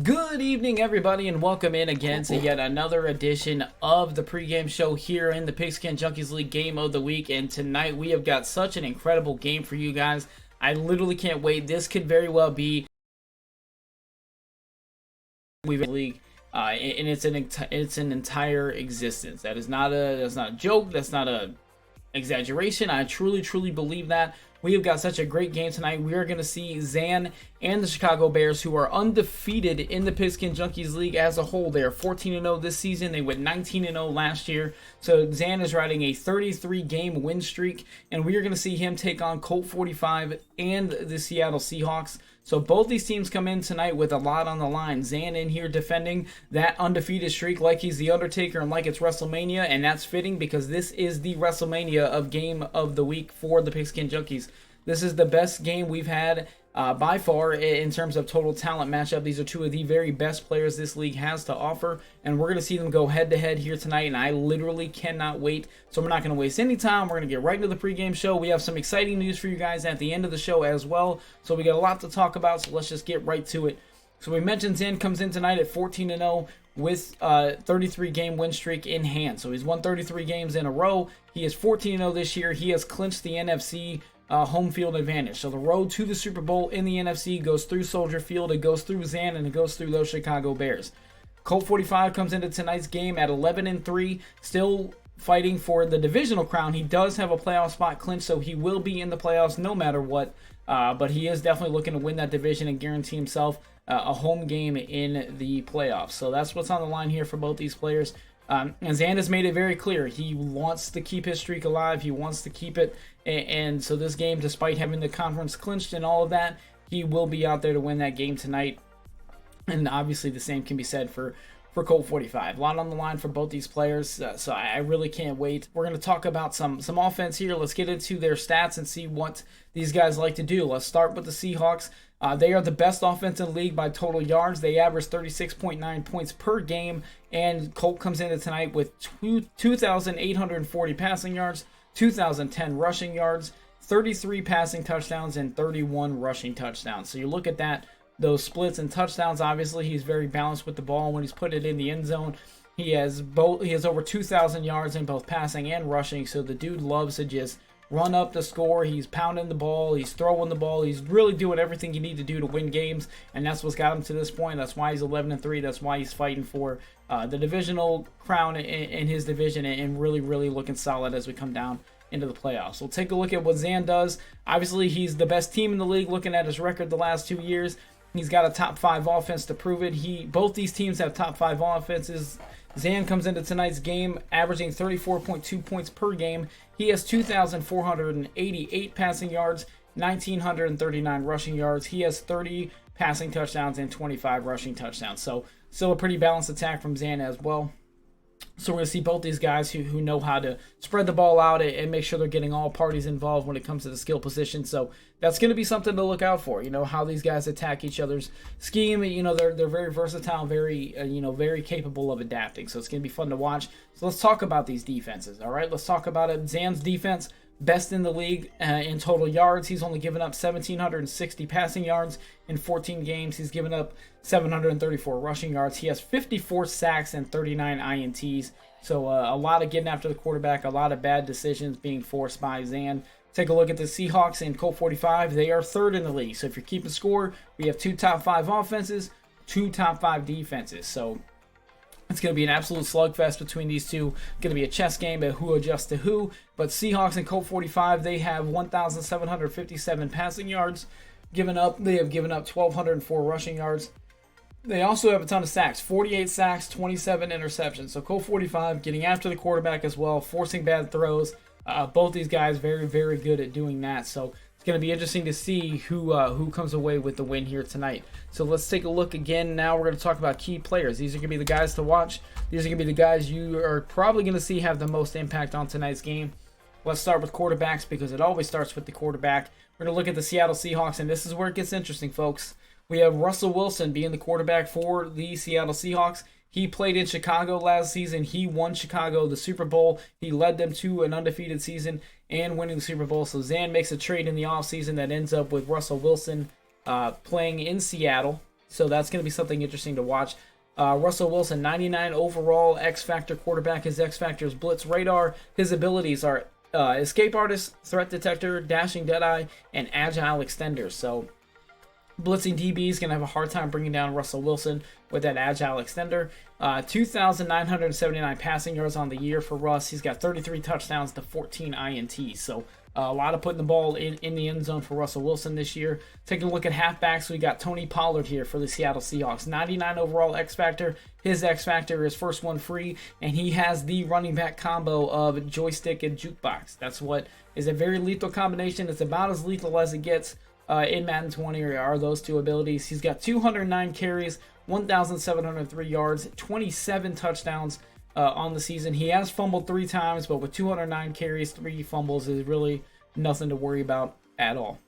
Good evening, everybody, and welcome in again to yet another edition of the pregame show here in the Pigskin Junkies League Game of the Week. And tonight we have got such an incredible game for you guys. I literally can't wait. This could very well be league, and it's an entire existence. That's not a joke. That's not a exaggeration. I truly believe that. We have got such a great game tonight. We are going to see Zan and the Chicago Bears, who are undefeated in the Pigskin Junkies League as a whole. They are 14-0 this season. They went 19-0 last year. So Zan is riding a 33-game win streak, and we are going to see him take on KoltFordyV and the Seattle Seahawks. So both these teams come in tonight with a lot on the line. Zan in here defending that undefeated streak like he's the Undertaker and like it's WrestleMania, and that's fitting because this is the WrestleMania of game of the week for the Pigskin Junkies. This is the best game we've had by far in terms of total talent matchup. These are two of the very best players this league has to offer, and we're going to see them go head-to-head here tonight, and I literally cannot wait. So we're not going to waste any time. We're going to get right into the pregame show. We have some exciting news for you guys at the end of the show as well, so we got a lot to talk about, so let's just get right to it. So we mentioned Zan comes in tonight at 14-0 with a 33-game win streak in hand. So he's won 33 games in a row. He is 14-0 this year. He has clinched the NFC home field advantage. So the road to the Super Bowl in the NFC goes through Soldier Field, it goes through Zan, and it goes through those Chicago Bears. KoltFordyV comes into tonight's game at 11-3, still fighting for the divisional crown. He does have a playoff spot clinched, so he will be in the playoffs no matter what. But he is definitely looking to win that division and guarantee himself a home game in the playoffs. So that's what's on the line here for both these players. And Zan has made it very clear. He wants to keep his streak alive. He wants to keep it. And so this game, despite having the conference clinched and all of that, he will be out there to win that game tonight. And obviously the same can be said for KoltFordyV. A lot on the line for both these players, so I really can't wait. We're going to talk about some offense here. Let's get into their stats and see what these guys like to do. Let's start with the Seahawks. They are the best offense in the league by total yards. They average 36.9 points per game, and Colt comes into tonight with 2,840 passing yards, 2,010 rushing yards, 33 passing touchdowns, and 31 rushing touchdowns. So you look at that, those splits and touchdowns. Obviously, he's very balanced with the ball when he's put it in the end zone. He has over 2,000 yards in both passing and rushing. So the dude loves to just run up the score. He's pounding the ball. He's throwing the ball. He's really doing everything you need to do to win games, and that's what's got him to this point. That's why he's 11-3. That's why he's fighting for the divisional crown in his division, and really looking solid as we come down into the playoffs. We'll take a look at what Zan does. Obviously, he's the best team in the league. Looking at his record the last 2 years, he's got a top 5 offense to prove it. Both these teams have top 5 offenses. Zan comes into tonight's game averaging 34.2 points per game. He has 2,488 passing yards, 1,939 rushing yards. He has 30 passing touchdowns and 25 rushing touchdowns. So still a pretty balanced attack from Zan as well. So we're going to see both these guys who know how to spread the ball out and make sure they're getting all parties involved when it comes to the skill position. So that's going to be something to look out for, how these guys attack each other's scheme. They're very versatile, very capable of adapting. So it's going to be fun to watch. So let's talk about these defenses, all right? Let's talk about it. Zan's defense, best in the league in total yards. He's only given up 1,760 passing yards in 14 games. He's given up 734 rushing yards. He has 54 sacks and 39 INTs. So a lot of getting after the quarterback, a lot of bad decisions being forced by Zan. Take a look at the Seahawks and KoltFordyV. They are third in the league. So if you're keeping score, we have 2 top 5 offenses, 2 top 5 defenses. So it's going to be an absolute slugfest between these two. Going to be a chess game at who adjusts to who. But Seahawks and KoltFordyV, they have 1,757 passing yards given up. They have given up 1,204 rushing yards. They also have a ton of sacks, 48 sacks, 27 interceptions. So KoltFordyV getting after the quarterback as well, forcing bad throws. Both these guys very good at doing that. So it's going to be interesting to see who comes away with the win here tonight. So let's take a look again. Now we're going to talk about key players. These are going to be the guys to watch. These are going to be the guys you are probably going to see have the most impact on tonight's game. Let's start with quarterbacks because it always starts with the quarterback. We're going to look at the Seattle Seahawks, and this is where it gets interesting, folks. We have Russell Wilson being the quarterback for the Seattle Seahawks. He played in Chicago last season. He won Chicago the Super Bowl. He led them to an undefeated season and winning the Super Bowl. So Zan makes a trade in the offseason that ends up with Russell Wilson playing in Seattle. So that's going to be something interesting to watch. Russell Wilson, 99 overall, X-Factor quarterback. His X-Factor is Blitz Radar. His abilities are Escape Artist, Threat Detector, Dashing Deadeye, and Agile Extender. So Blitzing DB is going to have a hard time bringing down Russell Wilson with that agile extender. 2,979 passing yards on the year for Russ. He's got 33 touchdowns to 14 INTs. So a lot of putting the ball in the end zone for Russell Wilson this year. Taking a look at halfbacks, we got Tony Pollard here for the Seattle Seahawks. 99 overall X Factor. His X Factor is first one free, and he has the running back combo of joystick and jukebox. That's what is a very lethal combination. It's about as lethal as it gets in Madden 20 are those two abilities. He's got 209 carries, 1,703 yards, 27 touchdowns on the season. He has fumbled 3 times, but with 209 carries, 3 fumbles is really nothing to worry about at all.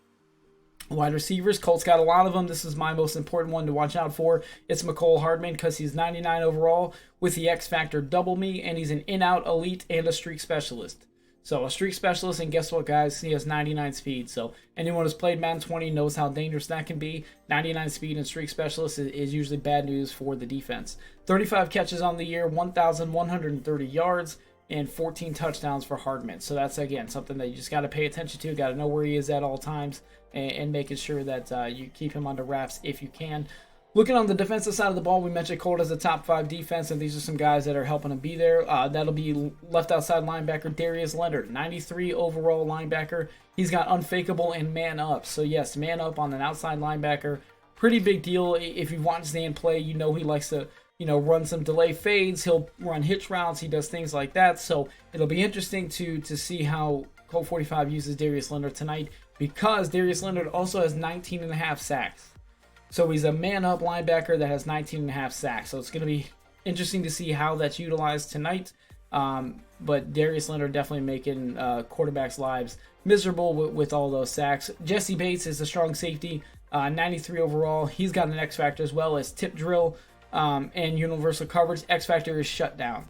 Wide receivers, Colts got a lot of them. This is my most important one to watch out for. It's Mecole Hardman because he's 99 overall with the X Factor double me, and he's an in-out elite and a streak specialist. So a streak specialist, and guess what, guys? He has 99 speed. So anyone who's played Madden 20 knows how dangerous that can be. 99 speed and streak specialist is usually bad news for the defense. 35 catches on the year, 1,130 yards, and 14 touchdowns for Hardman. So that's, again, something that you just got to pay attention to. Got to know where he is at all times, and making sure that you keep him under wraps if you can. Looking on the defensive side of the ball, we mentioned Colt as a top 5 defense, and these are some guys that are helping him be there. That'll be left outside linebacker Darius Leonard, 93 overall linebacker. He's got unfakeable and man up. So yes, man up on an outside linebacker, pretty big deal. If you want to stay in play, you know he likes to run some delay fades. He'll run hitch routes. He does things like that. So it'll be interesting to see how KoltFordyV uses Darius Leonard tonight, because Darius Leonard also has 19.5 sacks. So he's a man-up linebacker that has 19.5 sacks. So it's going to be interesting to see how that's utilized tonight. But Darius Leonard definitely making quarterbacks' lives miserable with all those sacks. Jesse Bates is a strong safety, 93 overall. He's got an X Factor as well as tip drill and universal coverage. X Factor is shut down.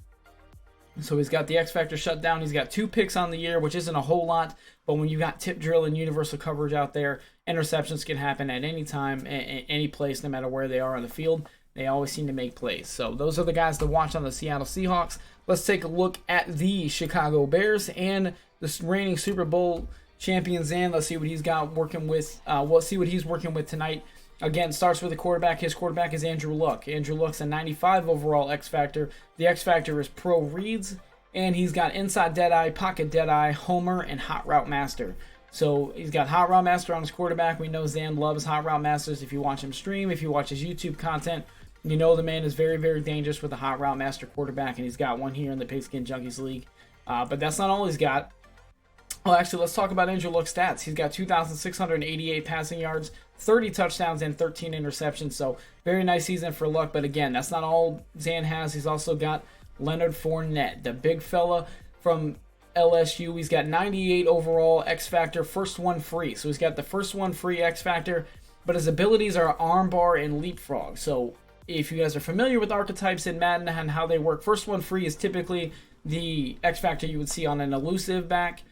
So he's got the X Factor shut down. He's got 2 picks on the year, which isn't a whole lot. But when you got tip drill and universal coverage out there, interceptions can happen at any time, any place, no matter where they are on the field. They always seem to make plays. So those are the guys to watch on the Seattle Seahawks. Let's take a look at the Chicago Bears and the reigning Super Bowl champions. And let's see what he's got working with. We'll see what he's working with tonight. Again, starts with the quarterback. His quarterback is Andrew Luck. Andrew Luck's a 95 overall X Factor. The X Factor is pro reads, and he's got inside deadeye, pocket deadeye, homer, and hot route master. So he's got hot route master on his quarterback. We know Zan loves hot route masters. If you watch him stream, if you watch his YouTube content, you know the man is very, very dangerous with a hot route master quarterback, and he's got one here in the Pigskin Junkies League. But that's not all he's got. Oh, actually, let's talk about Andrew Luck's stats. He's got 2,688 passing yards, 30 touchdowns, and 13 interceptions. So very nice season for Luck. But again, that's not all Zan has. He's also got Leonard Fournette, the big fella from LSU. He's got 98 overall X Factor, first one free. So he's got the first one free X Factor, but his abilities are armbar and leapfrog. So if you guys are familiar with archetypes in Madden and how they work, first one free is typically the X Factor you would see on an elusive back.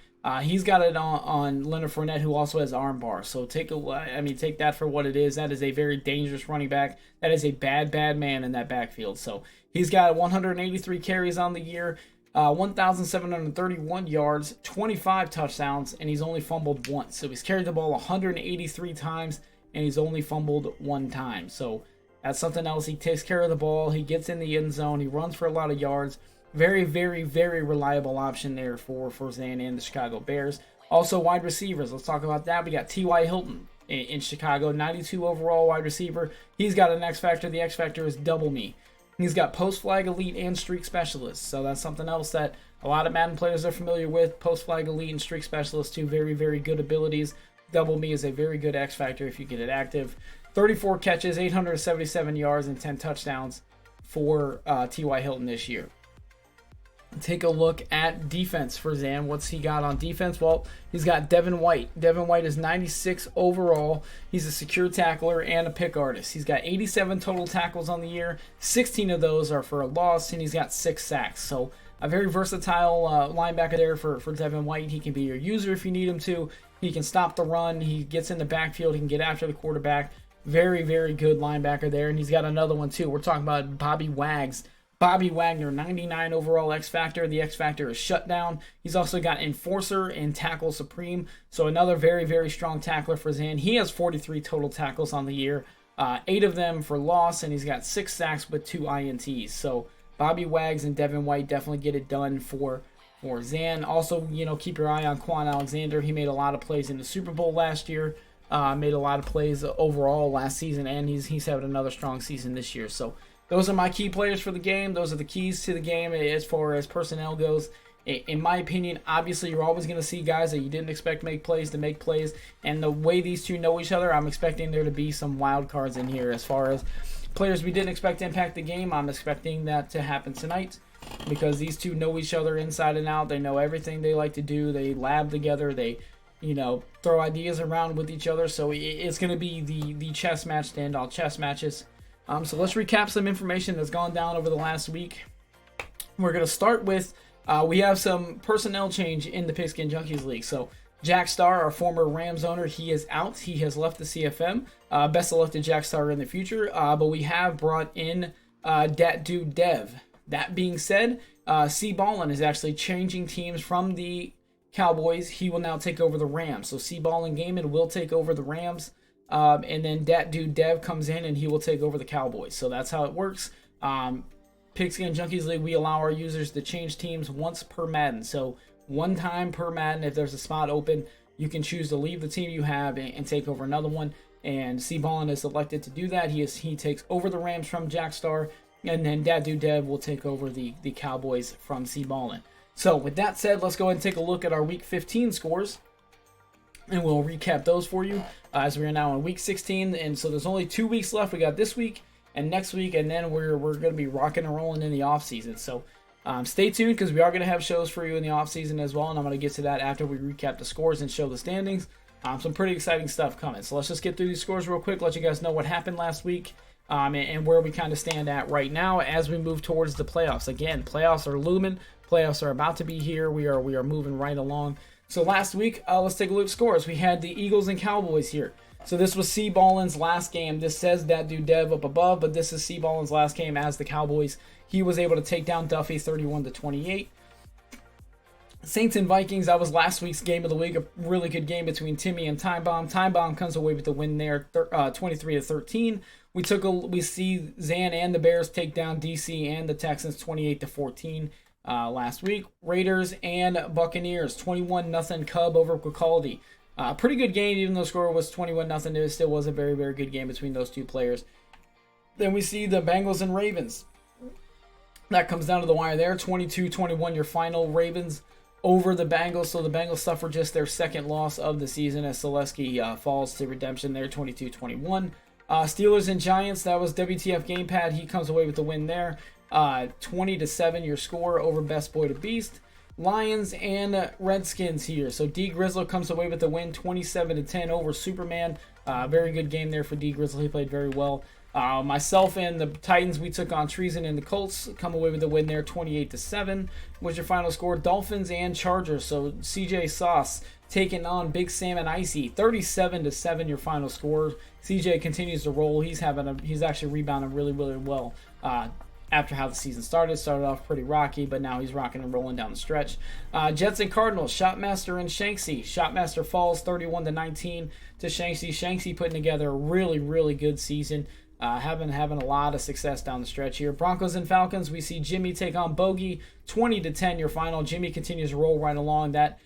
He's got it on Leonard Fournette, who also has armbar. So take that for what it is. That is a very dangerous running back. That is a bad man in that backfield. So he's got 183 carries on the year, 1,731 yards, 25 touchdowns, and he's only fumbled once. So he's carried the ball 183 times, and he's only fumbled 1 time. So that's something else. He takes care of the ball. He gets in the end zone. He runs for a lot of yards. Very, very, very reliable option there for Zan and the Chicago Bears. Also, wide receivers. Let's talk about that. We got T.Y. Hilton in Chicago, 92 overall wide receiver. He's got an X Factor. The X Factor is double me. He's got post flag elite and streak specialist. So that's something else that a lot of Madden players are familiar with. Post flag elite and streak specialist, 2 very, very good abilities. Double me is a very good X Factor if you get it active. 34 catches, 877 yards, and 10 touchdowns for T.Y. Hilton this year. Take a look at defense for Zan. What's he got on defense? Well, he's got Devin White. Devin White is 96 overall. He's a secure tackler and a pick artist. He's got 87 total tackles on the year. 16 of those are for a loss, and he's got 6 sacks. So a very versatile linebacker there for Devin White. He can be your user if you need him to. He can stop the run. He gets in the backfield. He can get after the quarterback. Very, very good linebacker there. And he's got another one, too. We're talking about Bobby Wags. Bobby Wagner, 99 overall X Factor. The X Factor is Shutdown. He's also got Enforcer and Tackle Supreme. So another very, very strong tackler for Zan. He has 43 total tackles on the year. 8 of them for loss, and he's got 6 sacks with 2 INTs. So Bobby Wags and Devin White definitely get it done for Zan. Also, keep your eye on Quan Alexander. He made a lot of plays in the Super Bowl last year. Made a lot of plays overall last season, and he's having another strong season this year. So those are my key players for the game. Those are the keys to the game as far as personnel goes. In my opinion, obviously, you're always going to see guys that you didn't expect to make plays. And the way these two know each other, I'm expecting there to be some wild cards in here. As far as players we didn't expect to impact the game, I'm expecting that to happen tonight because these two know each other inside and out. They know everything they like to do. They lab together. They throw ideas around with each other. So it's going to be the chess match to end all chess matches. So let's recap some information that's gone down over the last week. We're going to start with, we have some personnel change in the Pigskin Junkies League. So Jack Starr, our former Rams owner, he is out. He has left the CFM. Best of luck to Jack Starr in the future. But we have brought in Dat Dude Dev. That being said, C. Ballin is actually changing teams from the Cowboys. He will now take over the Rams. So C. Ballin Gaiman will take over the Rams. And then Dat Dude Dev comes in and he will take over the Cowboys. So that's how it works. Pigskin Junkies League, we allow our users to change teams once per Madden. So one time per Madden, if there's a spot open, you can choose to leave the team you have and take over another one. And C. Ballin is elected to do that. He takes over the Rams from Jack Starr. And then Dat Dude Dev will take over the Cowboys from C. Ballin. So with that said, let's go ahead and take a look at our Week 15 scores. And we'll recap those for you as we are now in Week 16. And so there's only 2 weeks left. We got this week and next week. And then we're going to be rocking and rolling in the offseason. So stay tuned because we are going to have shows for you in the offseason as well. And I'm going to get to that after we recap the scores and show the standings. Some pretty exciting stuff coming. So let's just get through these scores real quick. Let you guys know what happened last week. And where we kind of stand at right now as we move towards the playoffs. Again, playoffs are looming. Playoffs are about to be here. We are moving right along. So last week, let's take a look at scores. We had the Eagles and Cowboys here. So this was C. Ballin's last game. This says Dat Dude Dev up above, but this is C. Ballin's last game as the Cowboys. He was able to take down Duffy 31-28. Saints and Vikings, that was last week's game of the week. A really good game between Timmy and Time Bomb. Time Bomb comes away with the win there, 23-13. We see Zan and the Bears take down DC and the Texans 28-14. Last week. Raiders and Buccaneers, 21-0 Cub over Quality. Pretty good game, even though the score was 21-0. It still was a very, very good game between those two players. Then we see the Bengals and Ravens. That comes down to the wire there, 22-21 your final. Ravens over the Bengals, so the Bengals suffer just their second loss of the season as Selesky falls to redemption there, 22-21. Steelers and Giants, that was WTF Gamepad. He comes away with the win there. 20-7 your score over Best Boy to Beast. Lions and Redskins here. So D Grizzle comes away with the win, 27-10 over Superman. Very good game there for D Grizzle. He played very well. Myself and the Titans, we took on Treason and the Colts. Come away with the win there, 28-7 was your final score. Dolphins and Chargers. So CJ Sauce taking on Big Sam and Icy, 37-7 your final score. CJ continues to roll. He's actually rebounding really, really well. After how the season started off pretty rocky, but now he's rocking and rolling down the stretch. Jets and Cardinals, Shotmaster and Shanksy. Shotmaster falls 31-19 to Shanksy. Shanksy putting together a really, really good season. Having a lot of success down the stretch here. Broncos and Falcons, we see Jimmy take on Bogey, 20-10 your final. Jimmy continues to roll right along. That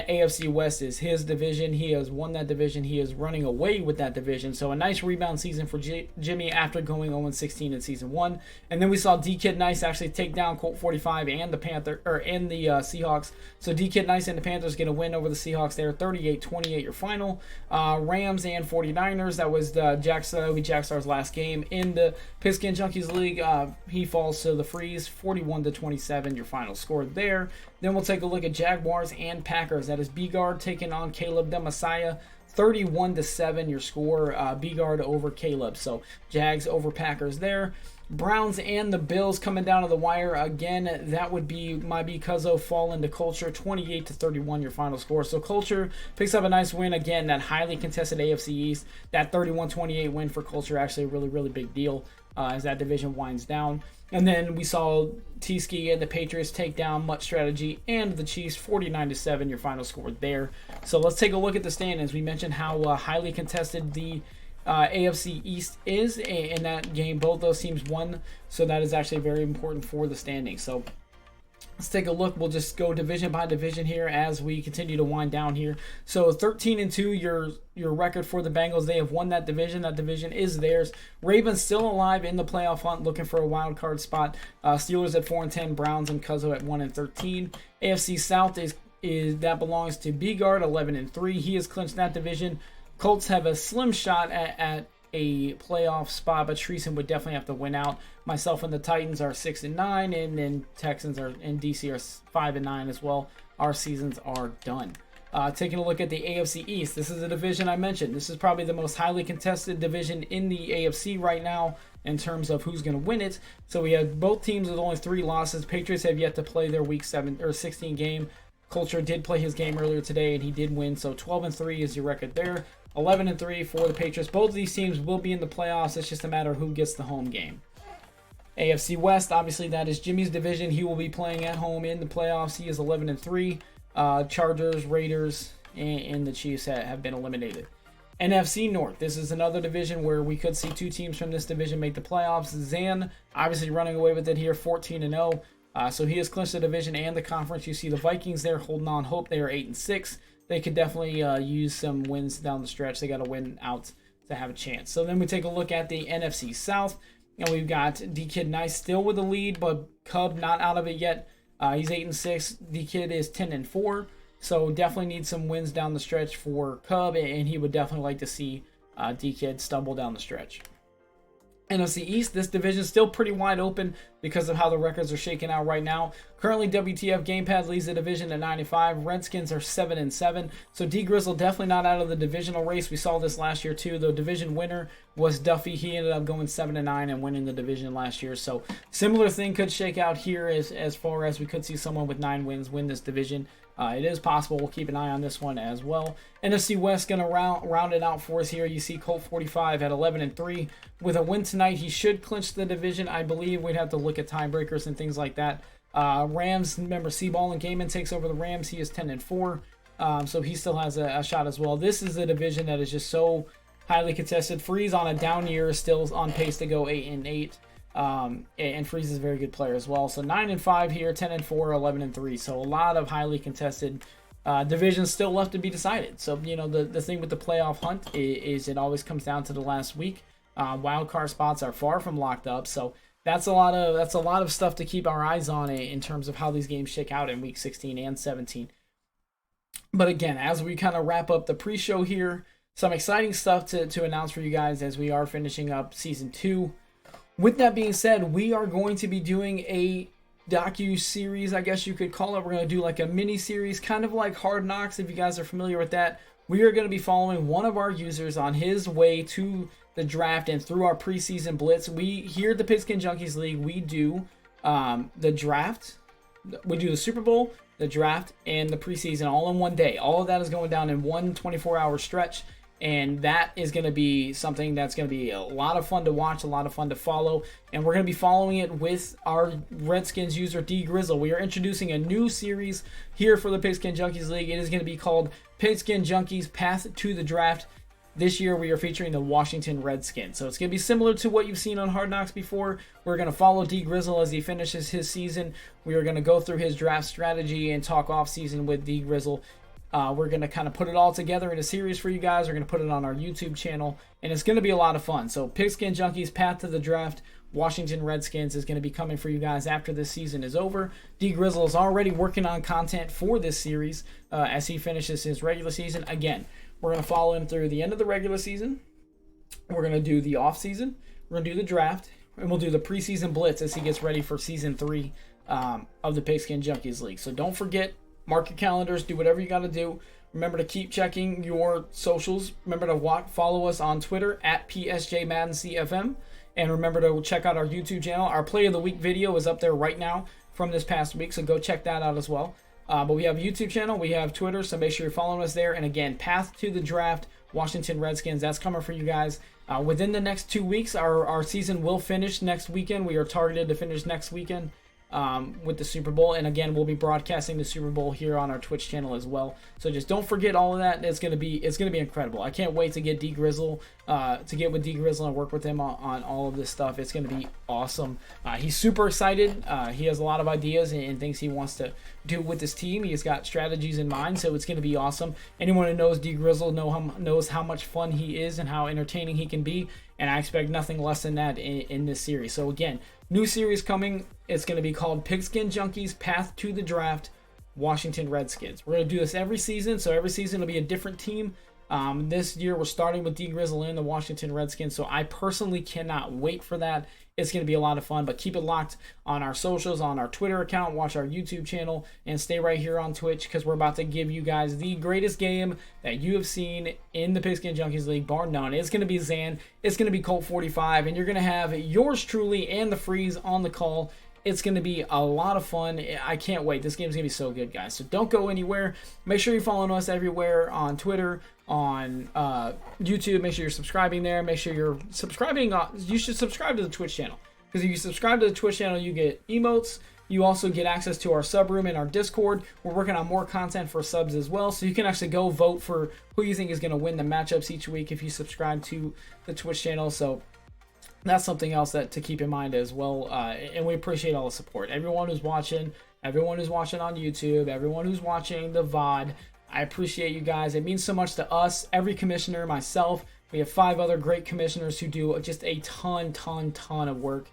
AFC West is his division. He has won that division. He is running away with that division. So a nice rebound season for Jimmy after going 0-16 in season 1. And then we saw D-Kid Nice actually take down KoltFordyV and the Seahawks. So D-Kid Nice and the Panthers get a win over the Seahawks there, 38-28 your final. Rams and 49ers, that was Jack Starr's last game in the Pigskin Junkies League. He falls to the Freeze, 41-27 your final score there. Then we'll take a look at Jaguars and Packers. That is B-Guard taking on Caleb the Messiah. 31-7 your score. B-Guard over Caleb. So Jags over Packers there. Browns and the Bills coming down to the wire. Again, that would be my Cuzzo falling to Culture, 28-31 your final score. So Culture picks up a nice win. Again, that highly contested AFC East, that 31-28 win for Culture, actually a really, really big deal as that division winds down. And then we saw T-Ski and the Patriots take down Mutt Strategy and the Chiefs, 49-7 your final score there. So let's take a look at the standings. We mentioned how highly contested the AFC East is in that game. Both those teams won, so that is actually very important for the standings. So let's take a look. We'll just go division by division here as we continue to wind down here. So 13-2 your record for the Bengals. They have won that division. That division is theirs. Ravens still alive in the playoff hunt, looking for a wild card spot. Steelers at 4-10, Browns and Cuzzo at 1-13. AFC South is that belongs to B-Guard, 11-3. He has clinched that division. Colts have a slim shot at a playoff spot, but Treason would definitely have to win out. Myself and the Titans are 6-9, and then Texans and DC are 5-9 as well. Our seasons are done. Taking a look at the AFC East, this is a division I mentioned. This is probably the most highly contested division in the AFC right now in terms of who's going to win it. So we have both teams with only 3 losses. Patriots have yet to play their Week 7 or 16 game. Culture did play his game earlier today, and he did win. So 12-3 is your record there. 11-3 for the Patriots. Both of these teams will be in the playoffs. It's just a matter of who gets the home game. AFC West, obviously that is Jimmy's division. He will be playing at home in the playoffs. He is 11-3. Chargers, Raiders, and the Chiefs have been eliminated. NFC North, this is another division where we could see 2 teams from this division make the playoffs. Zan, obviously running away with it here, 14-0. So he has clinched the division and the conference. You see the Vikings there holding on hope. They are 8-6. They could definitely use some wins down the stretch. They got to win out to have a chance. So then we take a look at the NFC South, and we've got D-Kid Nice still with the lead, but Cub not out of it yet. He's 8-6. D-Kid is 10-4. So definitely needs some wins down the stretch for Cub, and he would definitely like to see D-Kid stumble down the stretch. NFC East, this division is still pretty wide open because of how the records are shaking out right now. Currently, WTF Gamepad leads the division at 95. Redskins are 7-7. So D Grizzle definitely not out of the divisional race. We saw this last year too. The division winner was Duffy. He ended up going 7-9 and winning the division last year. So similar thing could shake out here as far as we could see someone with 9 wins win this division. It is possible. We'll keep an eye on this one as well. NFC West going to round it out for us here. You see KoltFordyV at 11-3. With a win tonight, he should clinch the division. I believe we'd have to look at tiebreakers and things like that. Rams, remember, C-Ball and Gaiman takes over the Rams. He is 10-4. So he still has a shot as well. This is a division that is just so highly contested. Freeze on a down year is still on pace to go 8-8. And Freeze is a very good player as well. So 9-5 here, 10-4, 11-3. So a lot of highly contested divisions still left to be decided. So the thing with the playoff hunt is it always comes down to the last week. Wild card spots are far from locked up. So that's a lot of stuff to keep our eyes on in terms of how these games shake out in week 16 and 17. But again, as we kind of wrap up the pre-show here, some exciting stuff to announce for you guys as we are finishing up season 2. With that being said, we are going to be doing a docu-series, I guess you could call it. We're going to do like a mini-series, kind of like Hard Knocks, if you guys are familiar with that. We are going to be following one of our users on his way to the draft and through our preseason blitz. We, here at the Pigskin Junkies League, we do the draft, we do the Super Bowl, the draft, and the preseason all in one day. All of that is going down in one 24-hour stretch. And that is going to be something that's going to be a lot of fun to watch, a lot of fun to follow. And we're going to be following it with our Redskins user, D Grizzle. We are introducing a new series here for the Pigskin Junkies League. It is going to be called Pigskin Junkies Path to the Draft. This year we are featuring the Washington Redskins. So it's going to be similar to what you've seen on Hard Knocks before. We're going to follow D Grizzle as he finishes his season. We are going to go through his draft strategy and talk off season with D Grizzle. We're going to kind of put it all together in a series for you guys. We're going to put it on our YouTube channel, and it's going to be a lot of fun. So Pigskin Junkies Path to the Draft, Washington Redskins is going to be coming for you guys after this season is over. D Grizzle is already working on content for this series as he finishes his regular season. Again, we're going to follow him through the end of the regular season. We're going to do the off season. We're going to do the draft, and we'll do the preseason blitz as he gets ready for season 3 of the Pigskin Junkies League. So don't forget, mark your calendars, do whatever you got to do. Remember to keep checking your socials. Remember to follow us on Twitter at PSJMaddenCFM. And remember to check out our YouTube channel. Our Play of the Week video is up there right now from this past week, so go check that out as well. But we have a YouTube channel, we have Twitter, so make sure you're following us there. And again, Path to the Draft, Washington Redskins, that's coming for you guys. Within the next 2 weeks, our season will finish next weekend. We are targeted to finish next weekend with the Super Bowl. And again, we'll be broadcasting the Super Bowl here on our Twitch channel as well. So just don't forget all of that. It's gonna be incredible. I can't wait to get D Grizzle, with D Grizzle and work with him on all of this stuff. It's gonna be awesome. He's super excited. He has a lot of ideas and things he wants to do with this team. He's got strategies in mind, so it's gonna be awesome. Anyone who knows D Grizzle knows how much fun he is and how entertaining he can be. And I expect nothing less than that in this series. So again, new series coming. It's going to be called Pigskin Junkies, Path to the Draft, Washington Redskins. We're going to do this every season, so every season will be a different team. This year we're starting with D Grizzle and the Washington Redskins, so I personally cannot wait for that. It's going to be a lot of fun, but keep it locked on our socials, on our Twitter account, watch our YouTube channel, and stay right here on Twitch because we're about to give you guys the greatest game that you have seen in the Pigskin Junkies League, bar none. It's going to be Zan, it's going to be KoltFordyV, and you're going to have yours truly and the Freeze on the call. It's going to be a lot of fun. I can't wait. This game's going to be so good, guys. So don't go anywhere. Make sure you're following us everywhere on Twitter, on YouTube. Make sure you're subscribing there. Make sure you're subscribing. You should subscribe to the Twitch channel. Because if you subscribe to the Twitch channel, you get emotes. You also get access to our sub room and our Discord. We're working on more content for subs as well. So you can actually go vote for who you think is going to win the matchups each week if you subscribe to the Twitch channel. So that's something else to keep in mind as well. And we appreciate all the support. Everyone who's watching on YouTube, everyone who's watching the VOD, I appreciate you guys. It means so much to us. Every commissioner, myself, we have 5 other great commissioners who do just a ton of work.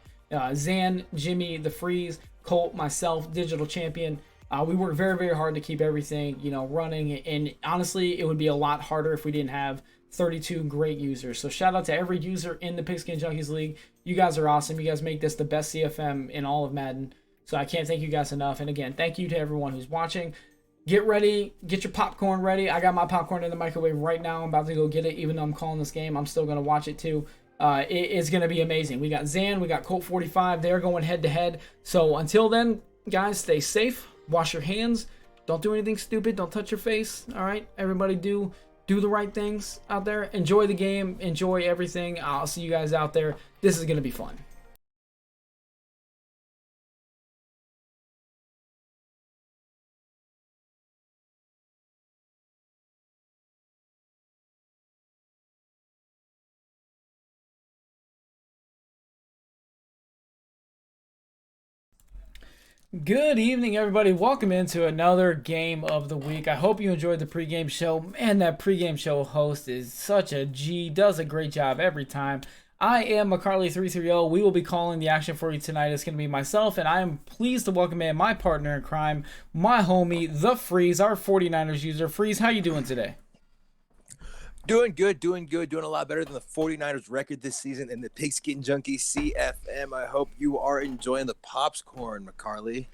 Zan, Jimmy, the Freeze, Colt, myself, Digital Champion. We work very hard to keep everything, running. And honestly, it would be a lot harder if we didn't have 32 great users. So shout out to every user in the Pigskin Junkies League. You guys are awesome. You guys make this the best CFM in all of Madden. So I can't thank you guys enough. And again, thank you to everyone who's watching. Get ready. Get your popcorn ready. I got my popcorn in the microwave right now. I'm about to go get it. Even though I'm calling this game, I'm still going to watch it too. It's going to be amazing. We got Zan. We got KoltFordyV. They're going head to head. So until then, guys, stay safe. Wash your hands. Don't do anything stupid. Don't touch your face. All right? Everybody do the right things out there. Enjoy the game. Enjoy everything. I'll see you guys out there. This is going to be fun. Good evening, everybody. Welcome into another game of the week. I hope you enjoyed the pregame show. Man, that pregame show host is such a G. Does a great job every time. I am McCarley330. We will be calling the action for you tonight. It's going to be myself, and I am pleased to welcome in my partner in crime, my homie, the Freeze, our 49ers user. Freeze, how you doing today? Doing good. Doing a lot better than the 49ers record this season in the Pigskin Junkies CFM. I hope you are enjoying the popcorn, McCarley.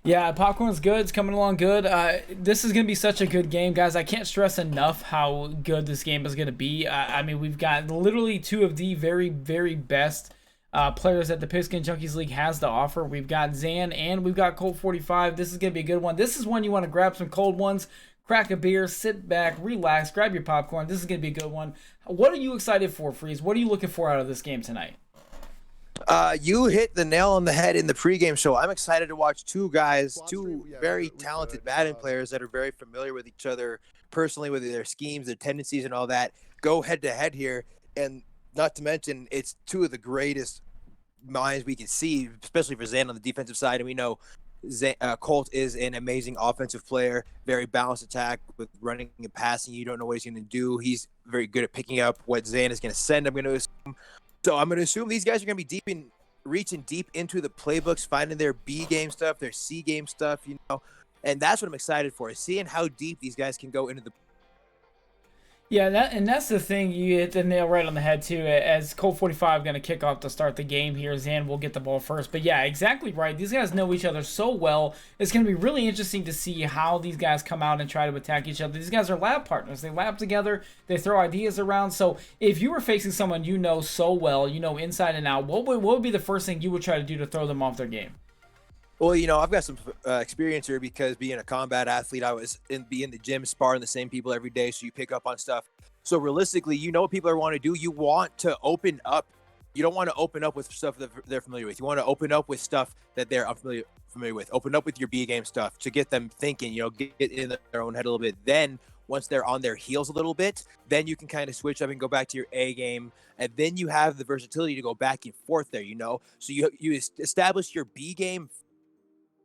Yeah, popcorn's good. It's coming along good. This is going to be such a good game, guys. I can't stress enough how good this game is going to be. I mean, we've got literally 2 of the very best players that the Pigskin Junkies League has to offer. We've got Zan and we've got KoltFordyV. This is going to be a good one. This is one you want to grab some cold ones, crack a beer, sit back, relax, grab your popcorn. This is going to be a good one. What are you excited for, Freeze? What are you looking for out of this game tonight? You hit the nail on the head in the pregame show. I'm excited to watch 2 guys, 2 very talented Madden players that are very familiar with each other personally, with their schemes, their tendencies, and all that, go head-to-head here. And not to mention, it's 2 of the greatest minds we can see, especially for Zan on the defensive side. And we know Colt is an amazing offensive player, very balanced attack with running and passing. You don't know what he's going to do. He's very good at picking up what Zan is going to send, I'm going to assume. So I'm going to assume these guys are going to be reaching deep into the playbooks, finding their B game stuff, their C game stuff, and that's what I'm excited for, is seeing how deep these guys can go into the. Yeah, that's the thing. You hit the nail right on the head too. As KoltFordyV going to kick off to start the game here, Zan will get the ball first. But yeah, exactly right. These guys know each other so well. It's going to be really interesting to see how these guys come out and try to attack each other. These guys are lab partners. They lab together. They throw ideas around. So if you were facing someone you know so well, you know inside and out, what would be the first thing you would try to do to throw them off their game? Well, I've got some experience here because being a combat athlete, I was in the gym sparring the same people every day, so you pick up on stuff. So realistically, what people want to do. You want to open up. You don't want to open up with stuff that they're familiar with. You want to open up with stuff that they're familiar with. Open up with your B game stuff to get them thinking. Get in their own head a little bit. Then once they're on their heels a little bit, then you can kind of switch up and go back to your A game, and then you have the versatility to go back and forth there. So you establish your B game,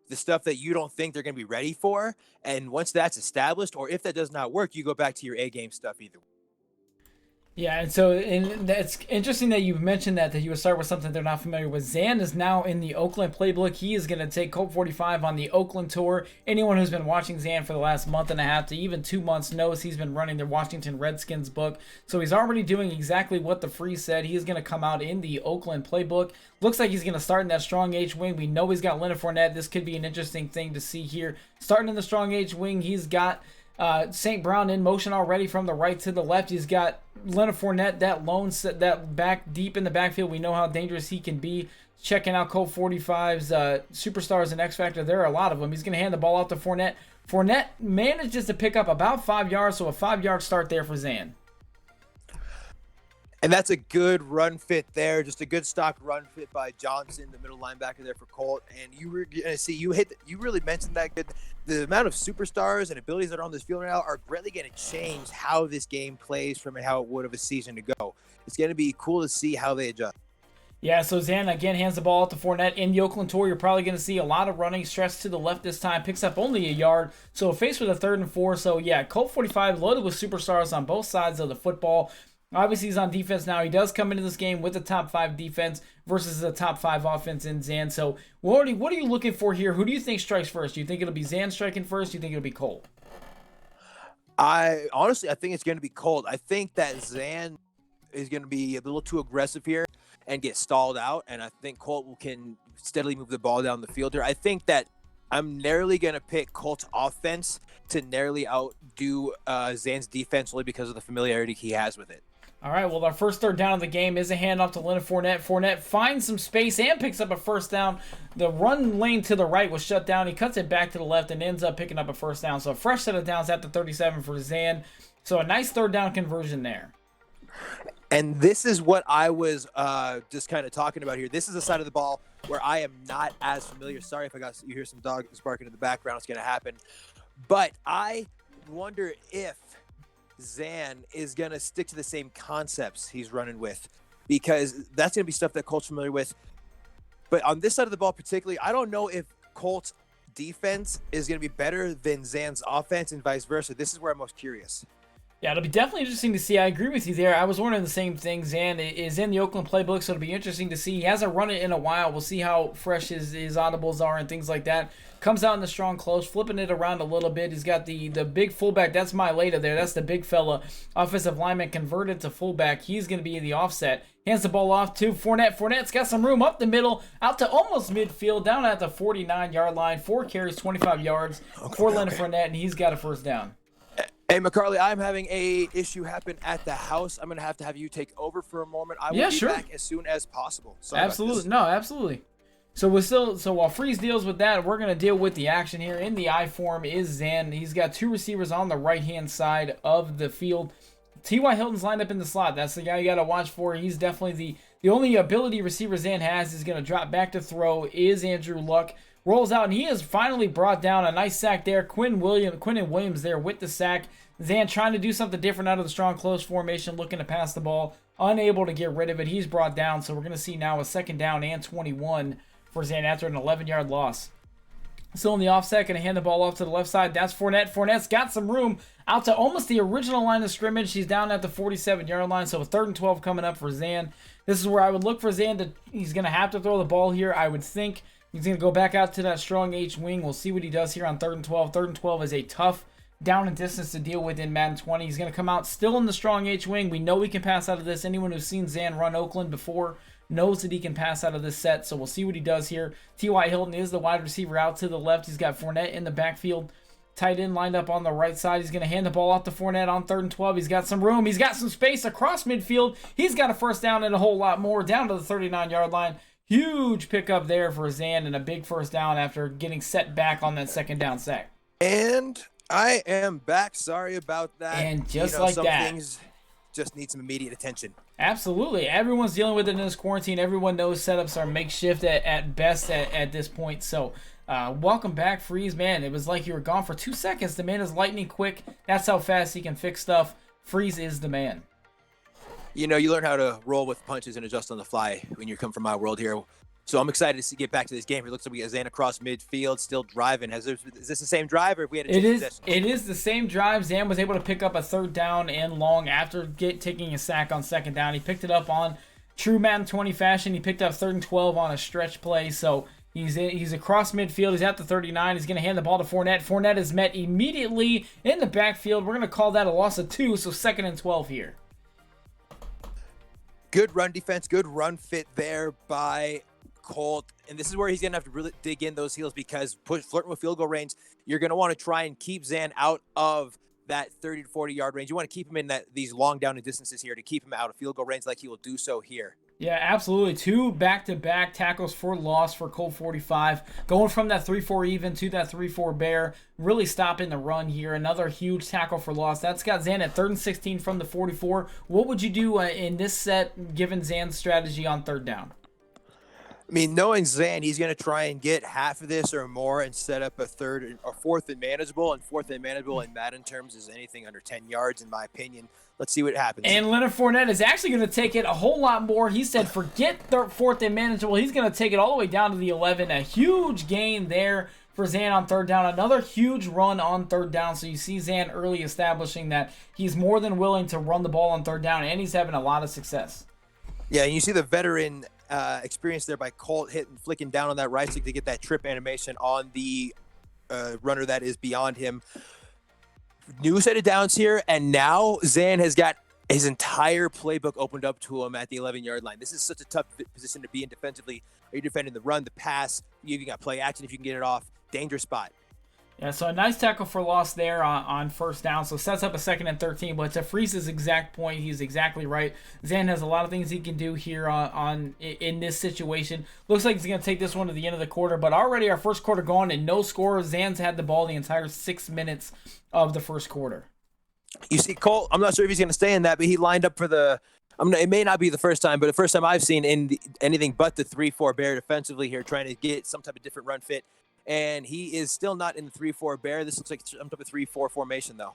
the stuff that you don't think they're going to be ready for. And once that's established, or if that does not work, you go back to your A game stuff either. Yeah, and that's interesting that you mentioned that you would start with something they're not familiar with. Zan is now in the Oakland playbook. He is going to take KoltFordyV on the Oakland tour. Anyone who's been watching Zan for the last month and a half to even 2 months knows he's been running the Washington Redskins book. So he's already doing exactly what the Freeze said. He is going to come out in the Oakland playbook. Looks like he's going to start in that strong H wing. We know he's got Leonard Fournette. This could be an interesting thing to see here. Starting in the strong H wing, he's got St. Brown in motion already from the right to the left. He's got Leonard Fournette, that lone set, that back deep in the backfield. We know how dangerous he can be. Checking out KoltFordyV's Superstars and X Factor. There are a lot of them. He's going to hand the ball out to Fournette. Fournette manages to pick up about 5 yards, so a 5-yard start there for Zan. And that's a good run fit there. Just a good stock run fit by Johnson, the middle linebacker there for Colt. And you were going to see, you really mentioned that good. The amount of superstars and abilities that are on this field right now are greatly going to change how this game plays from how it would have a season ago. It's going to be cool to see how they adjust. Yeah, so Zan again hands the ball out to Fournette. In the Oakland tour, you're probably going to see a lot of running, stress to the left this time, picks up only a yard. So faced with a 3rd and 4. So yeah, KoltFordyV loaded with superstars on both sides of the football. Obviously, he's on defense now. He does come into this game with a top 5 defense versus a top 5 offense in Zan. So what are you looking for here? Who do you think strikes first? Do you think it'll be Zan striking first? Do you think it'll be Colt? I think it's going to be Colt. I think that Zan is going to be a little too aggressive here and get stalled out, and I think Colt can steadily move the ball down the field here. I think that I'm narrowly going to pick Colt's offense to narrowly outdo Zan's defense only because of the familiarity he has with it. All right, well, our first 3rd down of the game is a handoff to Leonard Fournette. Fournette finds some space and picks up a 1st down. The run lane to the right was shut down. He cuts it back to the left and ends up picking up a 1st down. So a fresh set of downs at the 37 for Zan. So a nice 3rd down conversion there. And this is what I was just kind of talking about here. This is a side of the ball where I am not as familiar. Sorry if you hear some dogs barking in the background. It's going to happen. But I wonder if Zan is going to stick to the same concepts he's running with, because that's going to be stuff that Colt's familiar with. But on this side of the ball particularly, I don't know if Colt's defense is going to be better than Zan's offense and vice versa. This is where I'm most curious. Yeah, it'll be definitely interesting to see. I agree with you there. I was wondering the same thing. Zan is in the Oakland playbook, so it'll be interesting to see. He hasn't run it in a while. We'll see how fresh his audibles are and things like that. Comes out in the strong close, flipping it around a little bit. He's got the big fullback. That's Mailata there. That's the big fella. Offensive lineman converted to fullback. He's going to be in the offset. Hands the ball off to Fournette. Fournette's got some room up the middle, out to almost midfield, down at the 49-yard line. 4 carries, 25 yards for Leonard Fournette, and he's got a 1st down. Hey, McCarley, I'm having a issue happen at the house. I'm going to have you take over for a moment. I will be back as soon as possible. Sorry absolutely. No, absolutely. So while Freeze deals with that, we're going to deal with the action here. In the I form is Zan. He's got 2 receivers on the right-hand side of the field. T.Y. Hilton's lined up in the slot. That's the guy you got to watch for. He's definitely the only ability receiver Zan has is going to drop back to throw is Andrew Luck. Rolls out, and he is finally brought down. A nice sack there. Quinn and Williams there with the sack. Zan trying to do something different out of the strong close formation, looking to pass the ball. Unable to get rid of it. He's brought down, so we're going to see now a 2nd down and 21 for Zan after an 11-yard loss. Still in the offset, going to hand the ball off to the left side. That's Fournette. Fournette's got some room out to almost the original line of scrimmage. He's down at the 47-yard line, so a 3rd and 12 coming up for Zan. This is where I would look for Zan. He's going to have to throw the ball here, I would think. He's going to go back out to that strong H wing. We'll see what he does here on 3rd and 12. 3rd and 12 is a tough down and distance to deal with in Madden 20. He's going to come out still in the strong H wing. We know he can pass out of this. Anyone who's seen Zan run Oakland before knows that he can pass out of this set, so we'll see what he does here. T.Y. Hilton is the wide receiver out to the left. He's got Fournette in the backfield. Tight end lined up on the right side. He's going to hand the ball off to Fournette on 3rd and 12. He's got some room. He's got some space across midfield. He's got a first down and a whole lot more down to the 39-yard line. Huge pickup there for Zan and a big first down after getting set back on that 2nd down sack. And I am back. Sorry about that. And just like some that. Things just need some immediate attention. Absolutely. Everyone's dealing with it in this quarantine. Everyone knows setups are makeshift at best at this point. So welcome back, Freeze. Man, it was like you were gone for 2 seconds. The man is lightning quick. That's how fast he can fix stuff. Freeze is the man. You learn how to roll with punches and adjust on the fly when you come from my world here. So I'm excited to get back to this game. It looks like we got Zan across midfield, still driving. Is this the same drive, or if we had a change possession? It is the same drive. Zan was able to pick up a 3rd down and long after taking a sack on 2nd down. He picked it up on true Madden 20 fashion. He picked up 3rd and 12 on a stretch play. So he's across midfield. He's at the 39. He's going to hand the ball to Fournette. Fournette is met immediately in the backfield. We're going to call that a loss of 2, so 2nd and 12 here. Good run defense, good run fit there by Colt, and this is where he's gonna have to really dig in those heels, because flirting with field goal range, you're gonna want to try and keep Zan out of that 30 to 40 yard range. You want to keep him in these long down and distances here to keep him out of field goal range, like he will do so here. Yeah, absolutely. 2 back-to-back tackles for loss for KoltFordyV. Going from that 3-4 even to that 3-4 bear. Really stopping the run here. Another huge tackle for loss. That's got Zan at 3rd and 16 from the 44. What would you do in this set, given Zan's strategy on 3rd down? I mean, knowing Zan, he's going to try and get half of this or more and set up a 3rd or 4th and manageable. And 4th and manageable in Madden terms is anything under 10 yards, in my opinion. Let's see what happens. And Leonard Fournette is actually going to take it a whole lot more. He said forget 4th and manageable. He's going to take it all the way down to the 11. A huge gain there for Zan on 3rd down. Another huge run on 3rd down. So you see Zan early establishing that he's more than willing to run the ball on 3rd down, and he's having a lot of success. Yeah, and you see the veteran experience there by Colt flicking down on that right stick to get that trip animation on the runner that is beyond him. New set of downs here, and now Zan has got his entire playbook opened up to him at the 11-yard line. This is such a tough position to be in defensively. Are you defending the run, the pass? You got play action if you can get it off. Dangerous spot. Yeah, so a nice tackle for loss there on 1st down. So sets up a 2nd and 13. But to Freeze's exact point, he's exactly right. Zan has a lot of things he can do here in this situation. Looks like he's going to take this one to the end of the quarter. But already our 1st quarter gone and no score. Zan's had the ball the entire 6 minutes of the 1st quarter. You see Colt, I'm not sure if he's going to stay in that, but he lined up for it may not be the first time, but the first time I've seen anything but the 3-4 bear defensively here, trying to get some type of different run fit. And he is still not in the 3-4 bear. This looks like some type of 3-4 formation, though.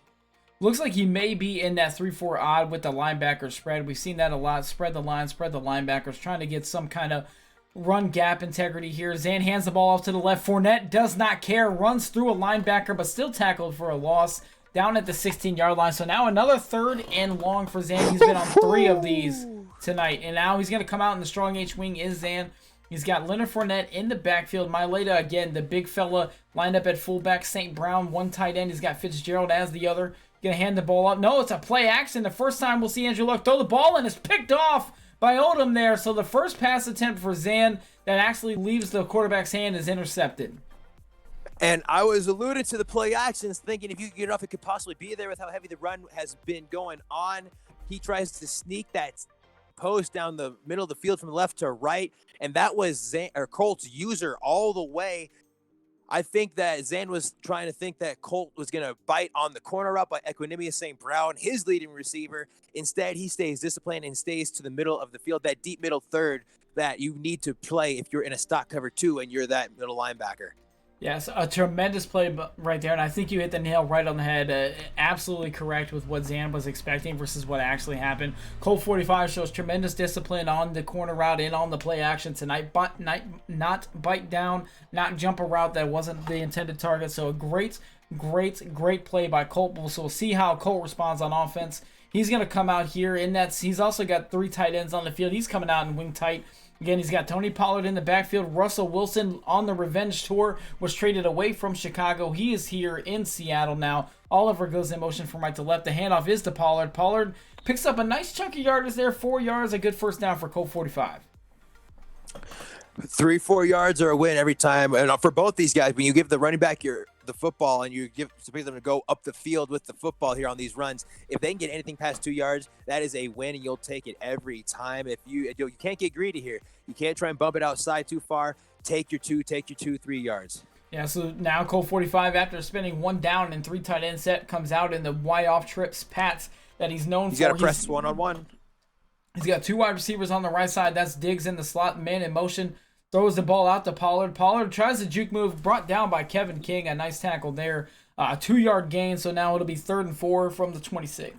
Looks like he may be in that 3-4 odd with the linebacker spread. We've seen that a lot. Spread the line, spread the linebackers, trying to get some kind of run gap integrity here. Zan hands the ball off to the left. Fournette does not care. Runs through a linebacker, but still tackled for a loss down at the 16-yard line. So now another 3rd and long for Zan. He's been on 3 of these tonight. And now he's going to come out in the strong H wing is Zan. He's got Leonard Fournette in the backfield. Mailata, again, the big fella, lined up at fullback. St. Brown, one tight end. He's got Fitzgerald as the other. Going to hand the ball up. No, it's a play action. The first time we'll see Andrew Luck throw the ball, and it's picked off by Odom there. So the first pass attempt for Zan that actually leaves the quarterback's hand is intercepted. And I was alluding to the play actions, thinking if you could get it off, it could possibly be there with how heavy the run has been going on. He tries to sneak that post down the middle of the field from left to right, and that was Colt's user all the way. I think that Zan was trying to think that Colt was going to bite on the corner route by Equanimous St. Brown, his leading receiver. Instead, he stays disciplined and stays to the middle of the field, that deep middle third that you need to play if you're in a stock cover 2 and you're that middle linebacker. Yes, a tremendous play right there, and I think you hit the nail right on the head. Absolutely correct with what Zan was expecting versus what actually happened. KoltFordyV shows tremendous discipline on the corner route and on the play action tonight, but not bite down, not jump a route that wasn't the intended target. So a great play by Colt. So we'll see how Colt responds on offense. He's going to come out here in that. He's also got 3 tight ends on the field. He's coming out in wing tight. Again, he's got Tony Pollard in the backfield. Russell Wilson on the revenge tour was traded away from Chicago. He is here in Seattle now. Oliver goes in motion from right to left. The handoff is to Pollard. Pollard picks up a nice chunk of yardage there. 4 yards, a good first down for KoltFordyV. 3-4 yards are a win every time. And for both these guys, when you give the running back the football and you give them to go up the field with the football here on these runs, if they can get anything past 2 yards, that is a win, and you'll take it every time. If you can't get greedy here. You can't try and bump it outside too far. Take your 3 yards. Yeah, so now KoltFordyV, after spending 1 down and 3 tight end set, comes out in the wide off trips Pats that he's known for. He's got to press one-on-one. He's got 2 wide receivers on the right side. That's Diggs in the slot, man in motion. Throws the ball out to Pollard. Pollard tries the juke move, brought down by Kevin King. A nice tackle there. 2-yard gain, so now it'll be 3rd and 4 from the 26.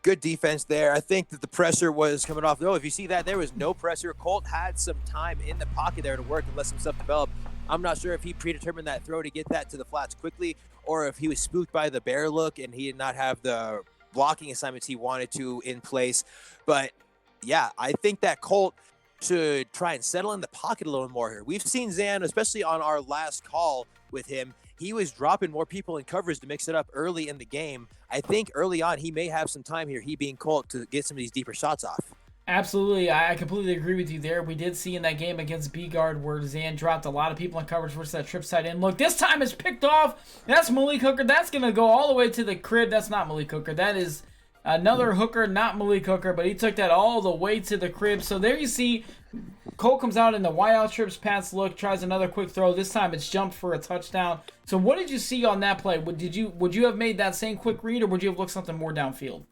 Good defense there. I think that the pressure was coming off. No, if you see that, there was no pressure. Colt had some time in the pocket there to work and let some stuff develop. I'm not sure if he predetermined that throw to get that to the flats quickly, or if he was spooked by the bear look and he did not have the blocking assignments he wanted to in place. But yeah, I think that Colt should try and settle in the pocket a little more here. We've seen Zan, especially on our last call with him, he was dropping more people in coverage to mix it up early in the game. I think early on he may have some time here, he being Colt, to get some of these deeper shots off. Absolutely. I completely agree with you there. We did see in that game against B-Guard where Zan dropped a lot of people in coverage versus that trip side in. Look, this time it's picked off. That's Malik Hooker. That's going to go all the way to the crib. That's not Malik Hooker. That is another Hooker, not Malik Hooker, but he took that all the way to the crib. So there you see Colt comes out in the wide out trips, Pats look, tries another quick throw. This time it's jumped for a touchdown. So what did you see on that play? Would you have made that same quick read, or would you have looked something more downfield?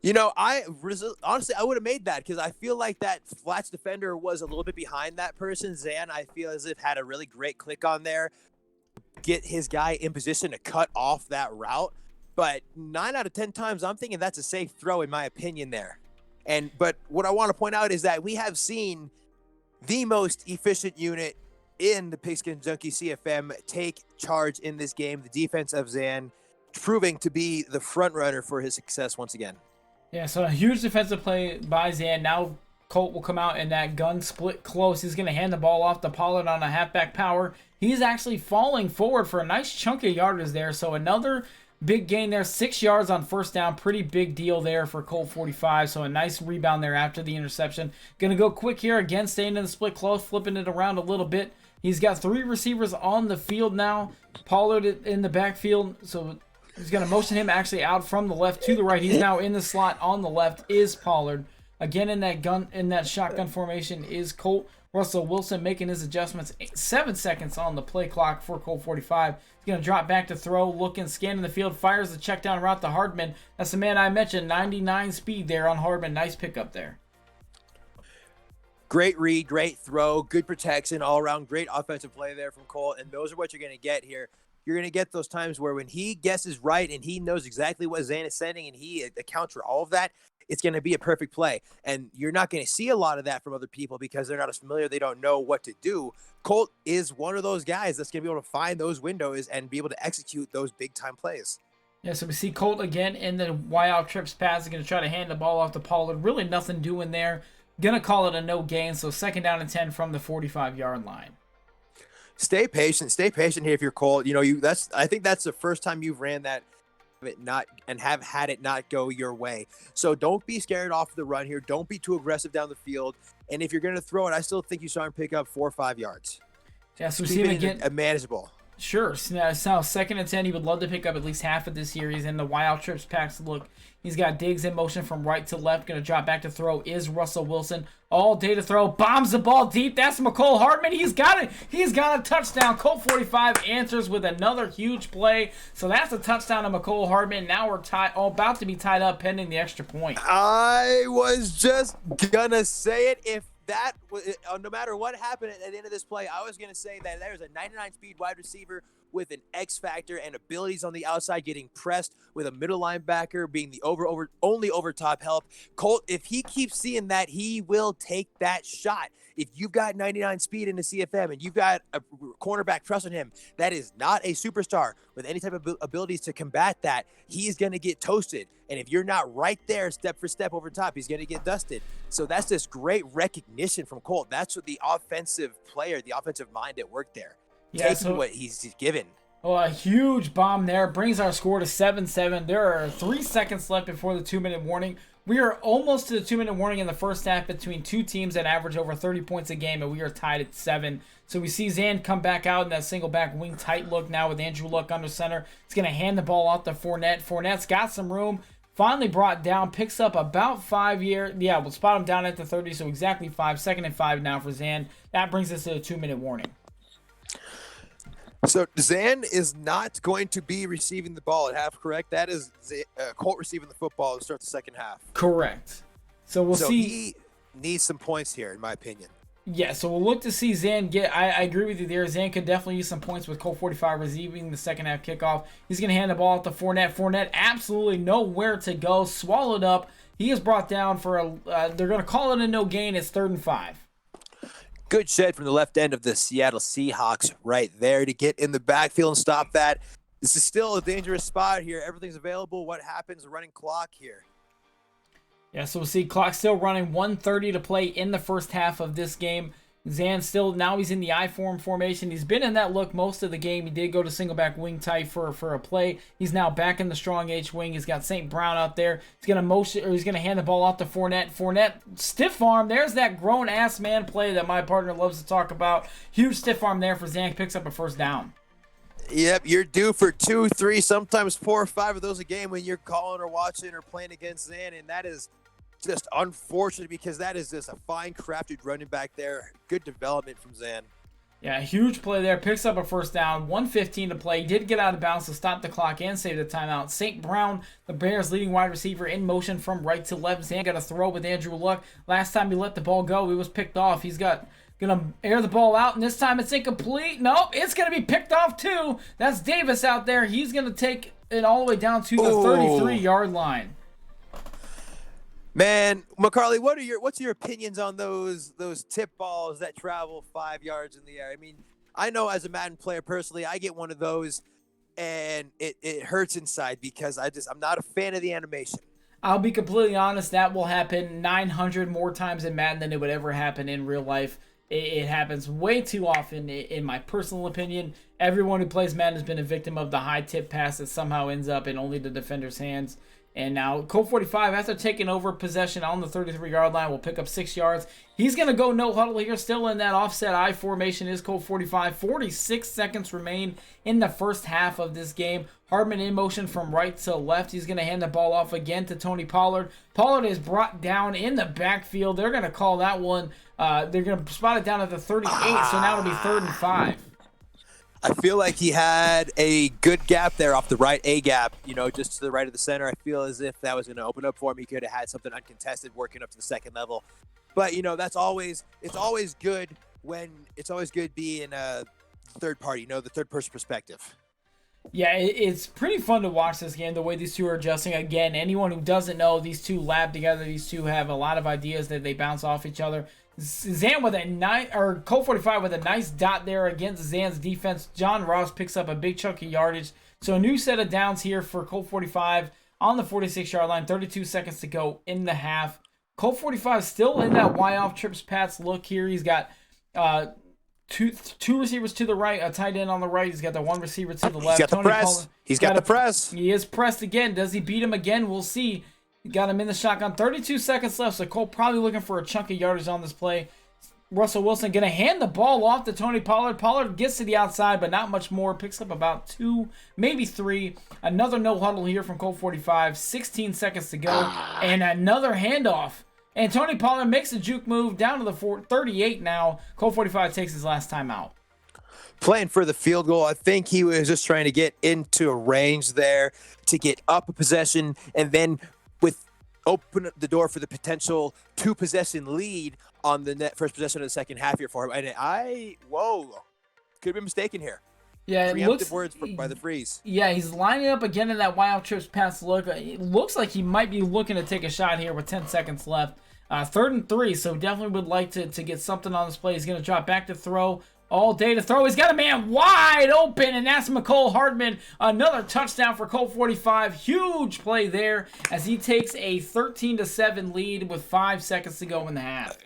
You know, honestly, I would have made that because I feel like that flats defender was a little bit behind that person. Zan, I feel as if had a really great click on there, get his guy in position to cut off that route. But 9 out of 10 times, I'm thinking that's a safe throw in my opinion there. But what I want to point out is that we have seen the most efficient unit in the Pigskin Junkie CFM take charge in this game. The defense of Zan proving to be the front runner for his success once again. Yeah, so a huge defensive play by Zan. Now Colt will come out in that gun split close. He's going to hand the ball off to Pollard on a halfback power. He's actually falling forward for a nice chunk of yardage there. So another big gain there. 6 yards on first down. Pretty big deal there for KoltFordyV. So a nice rebound there after the interception. Going to go quick here again, staying in the split close, flipping it around a little bit. He's got 3 receivers on the field now. Pollard in the backfield. So he's going to motion him actually out from the left to the right. He's now in the slot on the left is Pollard. Again in that shotgun formation is Colt. Russell Wilson making his adjustments. 7 seconds on the play clock for KoltFordyV. He's going to drop back to throw, looking, scanning the field, fires the check down route to Hardman. That's the man I mentioned, 99 speed there on Hardman. Nice pickup there. Great read, great throw, good protection all around, great offensive play there from Colt, and those are what you're going to get here. You're going to get those times where when he guesses right and he knows exactly what Zan is sending and he accounts for all of that, it's going to be a perfect play. And you're not going to see a lot of that from other people because they're not as familiar. They don't know what to do. Colt is one of those guys that's going to be able to find those windows and be able to execute those big-time plays. Yeah, so we see Colt again in the wide trips pass. He's going to try to hand the ball off to Pollard. Really nothing doing there. Going to call it a no gain, so 2nd down and 10 from the 45-yard line. Stay patient here if you're Colt. You know, I think that's the first time you've ran that and have had it not go your way. So don't be scared off the run here. Don't be too aggressive down the field. And if you're going to throw it, I still think you saw him pick up 4 or 5 yards. Yeah, so we see him again. Manageable. Sure. So now 2nd and 10. He would love to pick up at least half of this here. He's in the wild trips packs. Look, he's got Diggs in motion from right to left. Going to drop back to throw is Russell Wilson. All day to throw. Bombs the ball deep. That's McCole Hardman. He's got it. He's got a touchdown. KoltFordyV answers with another huge play. So that's a touchdown to McCole Hardman. Now we're about to be tied up pending the extra point. I was just going to say it. If that no matter what happened at the end of this play, I was going to say that there's a 99 speed wide receiver with an X factor and abilities on the outside, getting pressed with a middle linebacker being the only over top help. Colt, if he keeps seeing that, he will take that shot. If you've got 99 speed in the CFM and you've got a cornerback trust on him, that is not a superstar with any type of abilities to combat that. He is going to get toasted. And if you're not right there, step for step over top, he's going to get dusted. So that's just great recognition from Colt. That's what the offensive player, the offensive mind at work there. Yeah, taking what he's given. Oh, a huge bomb there brings our score to 7-7. There are 3 seconds left before the 2-minute warning. We are almost to the 2-minute warning in the first half between two teams that average over 30 points a game, and we are tied at 7. So we see Zan come back out in that single back wing tight look now with Andrew Luck under center. He's going to hand the ball off to Fournette. Fournette's got some room. Finally brought down, picks up about 5 here. Yeah, we'll spot him down at the 30, so exactly 5. 2nd and 5 now for Zan. That brings us to the 2-minute warning. So Zan is not going to be receiving the ball at half, correct? That is Colt receiving the football to start the second half. Correct. So we'll see. He needs some points here, in my opinion. Yeah, so we'll look to see Zan get. I agree with you there. Zan could definitely use some points with KoltFordyV receiving the second half kickoff. He's going to hand the ball out to Fournette. Fournette absolutely nowhere to go. Swallowed up. He is brought down for a. They're going to call it a no gain. It's 3rd and 5. Good shed from the left end of the Seattle Seahawks right there to get in the backfield and stop that. This is still a dangerous spot here. Everything's available. What happens? Running clock here. Yeah, so we'll see clock still running. 1:30 to play in the first half of this game. Zan still, now he's in the I-form formation. He's been in that look most of the game. He did go to single back wing tight for a play. He's now back in the strong H wing. He's got St. Brown out there. He's gonna hand the ball off to Fournette. Fournette, stiff arm. There's that grown ass man play that my partner loves to talk about. Huge stiff arm there for Zan. Picks up a first down. Yep, you're due for 2, 3, sometimes 4 or 5 of those a game when you're calling or watching or playing against Zan, and that is just unfortunate because that is just a fine crafted running back there. Good development from Zan. Yeah, huge play there. Picks up a first down. 1:15 to play. He did get out of bounds to stop the clock and save the timeout. St. Brown, the Bears' leading wide receiver, in motion from right to left. Zan got a throw with Andrew Luck. Last time he let the ball go, he was picked off. He's gonna air the ball out, and this time it's incomplete. Nope, it's gonna be picked off too. That's Davis out there. He's gonna take it all the way down to the 33-yard line. Man, McCarley, what's your opinions on those tip balls that travel 5 yards in the air? I mean, I know as a Madden player personally, I get one of those and it hurts inside because I'm not a fan of the animation. I'll be completely honest, that will happen 900 more times in Madden than it would ever happen in real life. It happens way too often, in my personal opinion. Everyone who plays Madden has been a victim of the high tip pass that somehow ends up in only the defender's hands. And now KoltFordyV, after taking over possession on the 33-yard line, will pick up 6 yards. He's going to go no huddle here. Still in that offset I formation is KoltFordyV. 46 seconds remain in the first half of this game. Hardman in motion from right to left. He's going to hand the ball off again to Tony Pollard. Pollard is brought down in the backfield. They're going to call that one. They're going to spot it down at the 38, so now it'll be 3rd and 5. I feel like he had a good gap there off the right A gap, just to the right of the center. I feel as if that was going to open up for him. He could have had something uncontested working up to the second level. But, it's always good being a third party, the third person perspective. Yeah, it's pretty fun to watch this game, the way these two are adjusting. Again, anyone who doesn't know, these two lab together. These two have a lot of ideas that they bounce off each other. Zan with KoltFordyV with a nice dot there against Zan's defense. John Ross picks up a big chunk of yardage. So a new set of downs here for KoltFordyV on the 46-yard line. 32 seconds to go in the half. KoltFordyV still in that Y-off trips Pats look here. He's got two receivers to the right, a tight end on the right. He's got the one receiver to the left. He's got the press. He's got the press. He is pressed again. Does he beat him again? We'll see. Got him in the shotgun. 32 seconds left, so Colt probably looking for a chunk of yardage on this play. Russell Wilson going to hand the ball off to Tony Pollard. Pollard gets to the outside, but not much more. Picks up about 2, maybe 3. Another no huddle here from KoltFordyV. 16 seconds to go, and another handoff. And Tony Pollard makes a juke move down to the 38 now. KoltFordyV takes his last time out. Playing for the field goal. I think he was just trying to get into a range there to get up a possession and then open the door for the potential 2-possession lead on the first possession of the second half here for him. And could have been mistaken here. Yeah, it looks. Preemptive words by the freeze. Yeah, he's lining up again in that wild trips pass look. It looks like he might be looking to take a shot here with 10 seconds left. 3rd and 3, so definitely would like to get something on this play. He's going to drop back to throw. All day to throw. He's got a man wide open, and that's McCole Hardman. Another touchdown for KoltFordyV. Huge play there as he takes a 13-7 lead with 5 seconds to go in the half.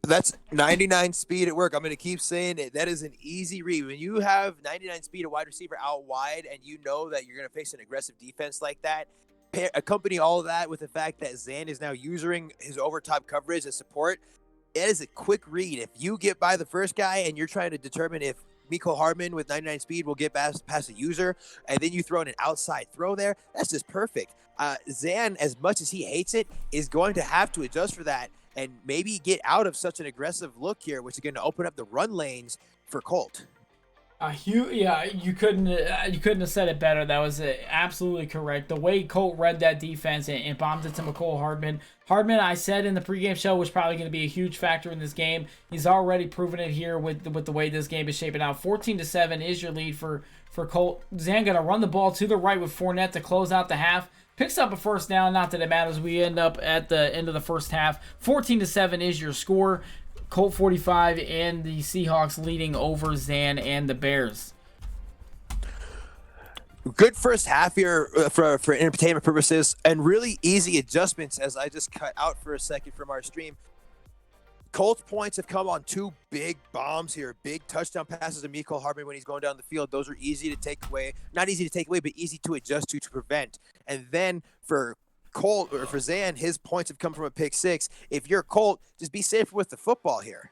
That's 99 speed at work. I'm going to keep saying it. That is an easy read. When you have 99 speed, a wide receiver out wide, and you know that you're going to face an aggressive defense like that, accompany all of that with the fact that Zan is now using his over-top coverage as support. It is a quick read. If you get by the first guy and you're trying to determine if Mecole Hardman with 99 speed will get past a user, and then you throw in an outside throw there, that's just perfect. Zan, as much as he hates it, is going to have to adjust for that and maybe get out of such an aggressive look here, which is going to open up the run lanes for Colt. Yeah, you couldn't have said it better. That was absolutely correct. The way Colt read that defense and bombed it to McCole Hardman. Hardman, I said in the pregame show, was probably going to be a huge factor in this game. He's already proven it here with the way this game is shaping out. 14-7 is your lead for Colt. Zan going to run the ball to the right with Fournette to close out the half. Picks up a first down. Not that it matters. We end up at the end of the first half. 14-7 is your score. KoltFordyV and the Seahawks leading over Zan and the Bears. Good first half here for entertainment purposes, and really easy adjustments as I just cut out for a second from our stream. Colts points have come on 2 big bombs here, big touchdown passes to Mecole Hardman when he's going down the field. Those are easy to take away. Not easy to take away, but easy to adjust to prevent. And then for Colt, or for Zan, his points have come from a pick 6. If you're Colt, just be safer with the football here.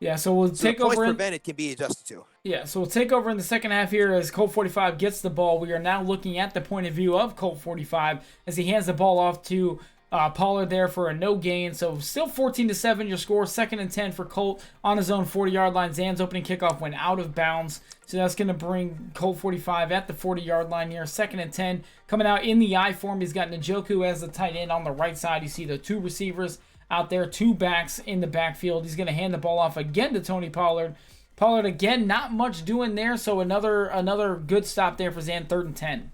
Yeah, so we'll take over. Prevented can be adjusted to. Yeah, so we'll take over in the second half here as KoltFordyV gets the ball. We are now looking at the point of view of KoltFordyV as he hands the ball off to Pollard there for a no gain. So still 14-7 your score. 2nd and 10 for Colt on his own 40-yard line. Zan's opening kickoff went out of bounds. So that's going to bring KoltFordyV at the 40-yard line here. 2nd and 10 coming out in the I form. He's got Njoku as the tight end on the right side. You see the 2 receivers out there, 2 backs in the backfield. He's going to hand the ball off again to Tony Pollard. Pollard again, not much doing there. So another good stop there for Zan. 3rd and 10.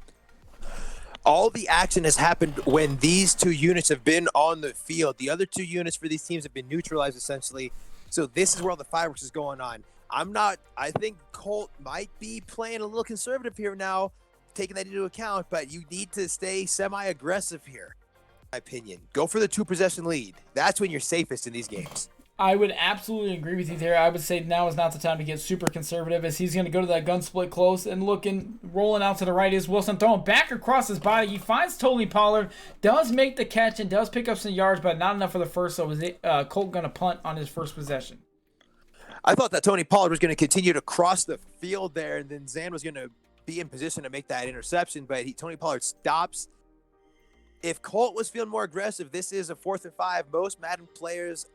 All the action has happened when these 2 units have been on the field. The other 2 units for these teams have been neutralized essentially. So this is where all the fireworks is going on. I think Colt might be playing a little conservative here now, taking that into account, but you need to stay semi-aggressive here, in my opinion. Go for the 2-possession lead. That's when you're safest in these games. I would absolutely agree with you there. I would say now is not the time to get super conservative as he's going to go to that gun split close and rolling out to the right is Wilson, throwing back across his body. He finds Tony Pollard, does make the catch and does pick up some yards, but not enough for the first, so was Colt going to punt on his first possession. I thought that Tony Pollard was going to continue to cross the field there, and then Zan was going to be in position to make that interception, but Tony Pollard stops. If Colt was feeling more aggressive, this is a 4th and 5. Most Madden players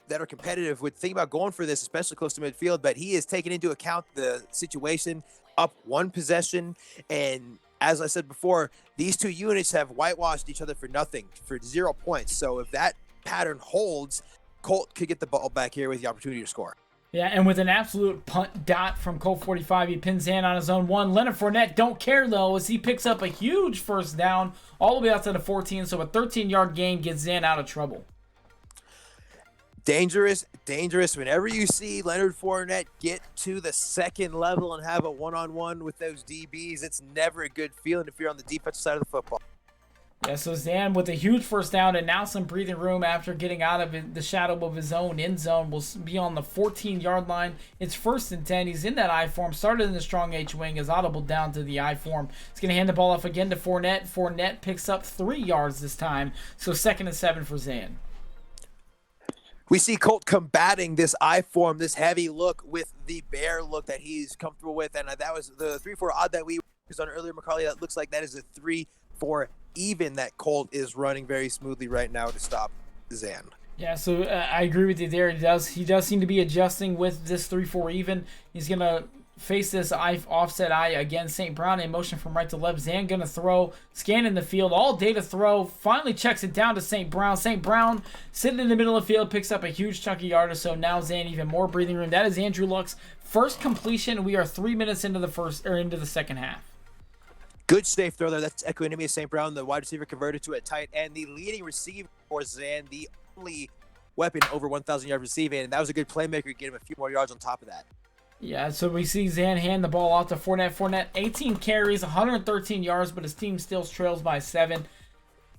that are competitive would think about going for this, especially close to midfield, but he is taking into account the situation, up 1 possession, and as I said before, these 2 units have whitewashed each other for nothing, for 0 points. So if that pattern holds, Colt could get the ball back here with the opportunity to score. Yeah, and with an absolute punt dot from KoltFordyV, he pins Zan on his own 1. Leonard Fournette don't care, though, as he picks up a huge first down all the way out to the 14, so a 13-yard gain gets Zan out of trouble. Dangerous. Whenever you see Leonard Fournette get to the 2nd level and have a one-on-one with those DBs, it's never a good feeling if you're on the defensive side of the football. Yeah, so Zan with a huge first down and now some breathing room after getting out of the shadow of his own end zone will be on the 14-yard line. It's 1st and 10. He's in that I form. Started in the strong H-wing. Is audible down to the I form. He's going to hand the ball off again to Fournette. Fournette picks up 3 yards this time. So 2nd and 7 for Zan. We see Colt combating this I form, this heavy look with the bear look that he's comfortable with. And that was the 3-4 odd that we was on earlier, McCarley. That looks like that is a 3-4 even that Colt is running very smoothly right now to stop Zan. Yeah, so I agree with you there. He does seem to be adjusting with this 3-4 even. He's going to face this offset eye again. St. Brown in motion from right to left. Zan gonna throw, scanning the field all day to throw. Finally checks it down to St. Brown. St. Brown sitting in the middle of the field, picks up a huge chunky yard or so. Now Zan even more breathing room. That is Andrew Luck's first completion. We are 3 minutes into the second half. Good safe throw there. That's Equanimous St. Brown, the wide receiver, converted to a tight end. The leading receiver for Zan, the only weapon over 1,000 yards receiving. And that was a good playmaker. Get him a few more yards on top of that. Yeah, so we see Zan hand the ball off to Fournette. Fournette, 18 carries, 113 yards, but his team still trails by 7.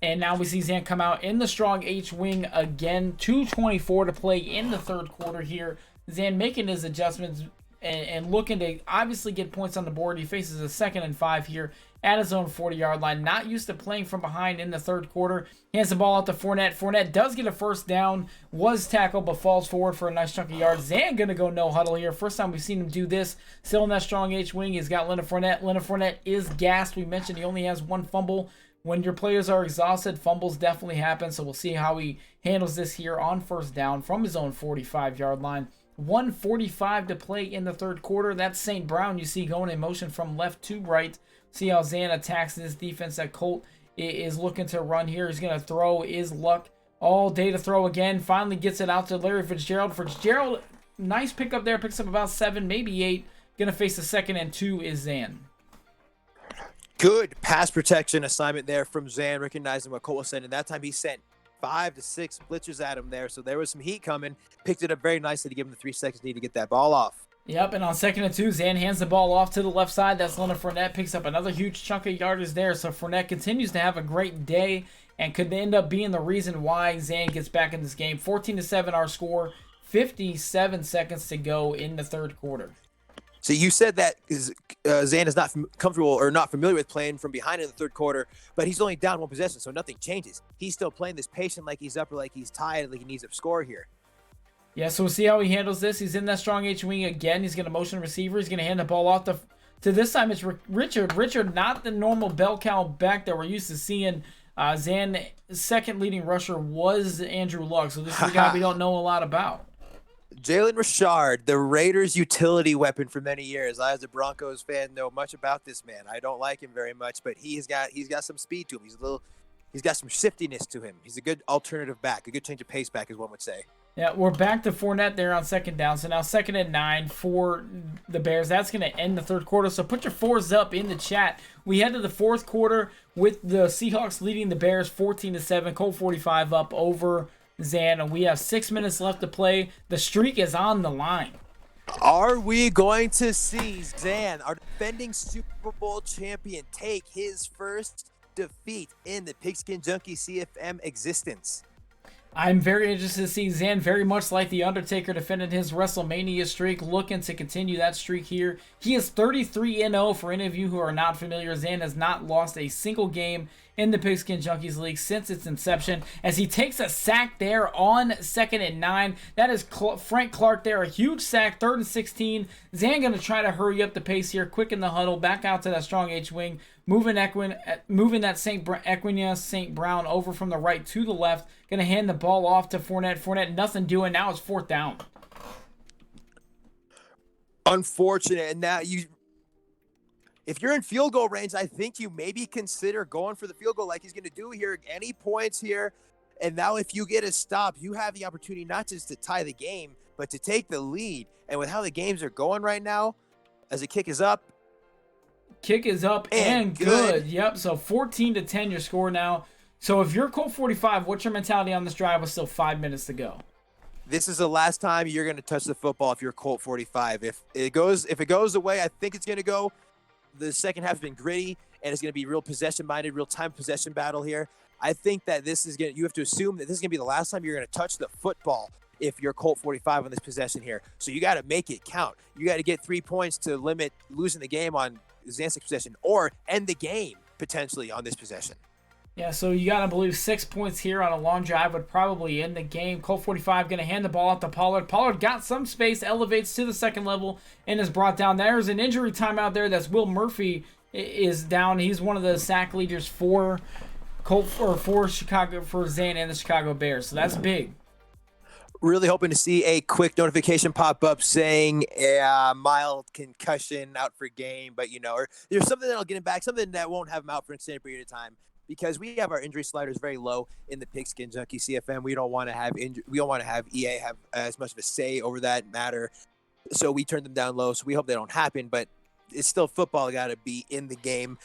And now we see Zan come out in the strong H-wing again. 2:24 to play in the third quarter here. Zan making his adjustments and looking to obviously get points on the board. He faces a 2nd and 5 here at his own 40-yard line. Not used to playing from behind in the third quarter. Hands the ball out to Fournette. Fournette does get a first down. Was tackled, but falls forward for a nice chunky yard. Zan going to go no huddle here. First time we've seen him do this. Still in that strong H-wing. He's got Leonard Fournette. Leonard Fournette is gassed. We mentioned he only has 1 fumble. When your players are exhausted, fumbles definitely happen. So we'll see how he handles this here on first down from his own 45-yard line. 1:45 to play in the third quarter. That's St. Brown you see going in motion from left to right. See how Zan attacks this defense that Colt is looking to run here. He's going to throw. Is Luck all day to throw again. Finally gets it out to Larry Fitzgerald. Fitzgerald, nice pickup there. Picks up about 7, maybe 8. Going to face a 2nd and 2 is Zan. Good pass protection assignment there from Zan, recognizing what Colt was sending. That time he sent 5 to 6 blitzers at him there, so there was some heat coming. Picked it up very nicely to give him the 3 seconds needed to get that ball off. Yep, and on 2nd and 2, Zan hands the ball off to the left side. That's Leonard Fournette. Picks up another huge chunk of yardage there. So Fournette continues to have a great day and could end up being the reason why Zan gets back in this game. 14-7 our score. 57 seconds to go in the third quarter. So you said that Zan is not comfortable or not familiar with playing from behind in the third quarter, but he's only down 1 possession, so nothing changes. He's still playing this patient like he's up or like he's tied, like he needs a score here. Yeah, so we'll see how he handles this. He's in that strong H-wing again. He's going to motion receiver. He's going to hand the ball off to this time it's Richard. Richard, not the normal bell cow back that we're used to seeing. Zan's second leading rusher was Andrew Luck, so this is a guy we don't know a lot about. Jalen Richard, the Raiders' utility weapon for many years. I, as a Broncos fan, know much about this man. I don't like him very much, but he's got some speed to him. He's got some shiftiness to him. He's a good alternative back, a good change of pace back, as one would say. Yeah, we're back to Fournette there on 2nd down. So now 2nd and 9 for the Bears. That's going to end the third quarter. So put your 4s up in the chat. We head to the fourth quarter with the Seahawks leading the Bears 14-7. KoltFordyV up over Zan, and we have 6 minutes left to play. The streak is on the line. Are we going to see Zan, our defending Super Bowl champion, take his first defeat in the Pigskin Junkies CFM existence? I'm very interested to see Zan, very much like The Undertaker, defending his WrestleMania streak, looking to continue that streak here. He is 33-0 for any of you who are not familiar. Zan has not lost a single game in the Pigskin Junkies League since its inception, as he takes a sack there on 2nd and 9. That is Frank Clark there, a huge sack, 3rd and 16. Zan going to try to hurry up the pace here, quicken the huddle, back out to that strong H-wing, moving that St. Brown over from the right to the left. Going to hand the ball off to Fournette. Fournette, nothing doing. Now it's 4th down. Unfortunate. And now if you're in field goal range, I think you maybe consider going for the field goal like he's going to do here. Any points here. And now if you get a stop, you have the opportunity not just to tie the game, but to take the lead. And with how the games are going right now, as the kick is up. Kick is up and good. Yep, so 14-10 your score now. So if you're KoltFordyV, what's your mentality on this drive with still 5 minutes to go? This is the last time you're going to touch the football if you're KoltFordyV. If it goes away, I think it's going to go. The second half has been gritty, and it's going to be real possession-minded, real time possession battle here. I think that you have to assume that this is going to be the last time you're going to touch the football if you're KoltFordyV on this possession here. So you got to make it count. You got to get 3 points to limit losing the game on Zan's possession, or end the game potentially on this possession. Yeah, so you got to believe 6 points here on a long drive would probably end the game. KoltFordyV going to hand the ball out to Pollard. Pollard got some space, elevates to the second level, and is brought down. There's an injury timeout there. That's Will Murphy is down. He's one of the sack leaders for Zan and the Chicago Bears. So that's big. Really hoping to see a quick notification pop up saying mild concussion out for game, but or there's something that'll get him back, something that won't have him out for an extended period of time. Because we have our injury sliders very low in the Pigskin Junkie CFM. We don't want to have EA have as much of a say over that matter. So we turn them down low. So we hope they don't happen, but it's still football. Got to be in the game.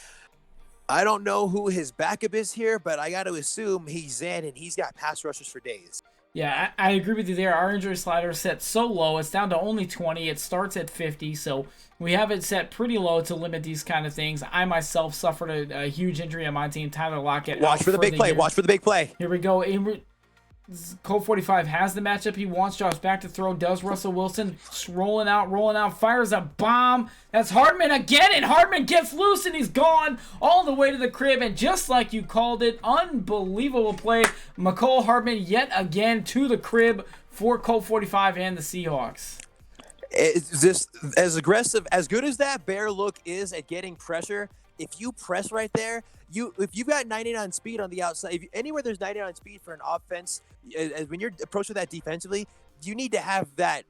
I don't know who his backup is here, but I got to assume he's Zan, and he's got pass rushers for days. Yeah, I agree with you there. Our injury slider is set so low. It's down to only 20. It starts at 50, so we have it set pretty low to limit these kind of things. I myself suffered a huge injury on my team. Tyler Lockett. Watch for the big play. Watch for the big play. Here we go. KoltFordyV has the matchup he wants. Drops back to throw. Does Russell Wilson. Rolling out. Fires a bomb. That's Hardman again. And Hardman gets loose and he's gone all the way to the crib. And just like you called it, unbelievable play. Mecole Hardman yet again to the crib for KoltFordyV and the Seahawks. Is this as aggressive, as good as that bear look is at getting pressure? If you press right there, if you've got 99 speed on the outside, anywhere there's 99 speed for an offense, when you're approaching that defensively, you need to have that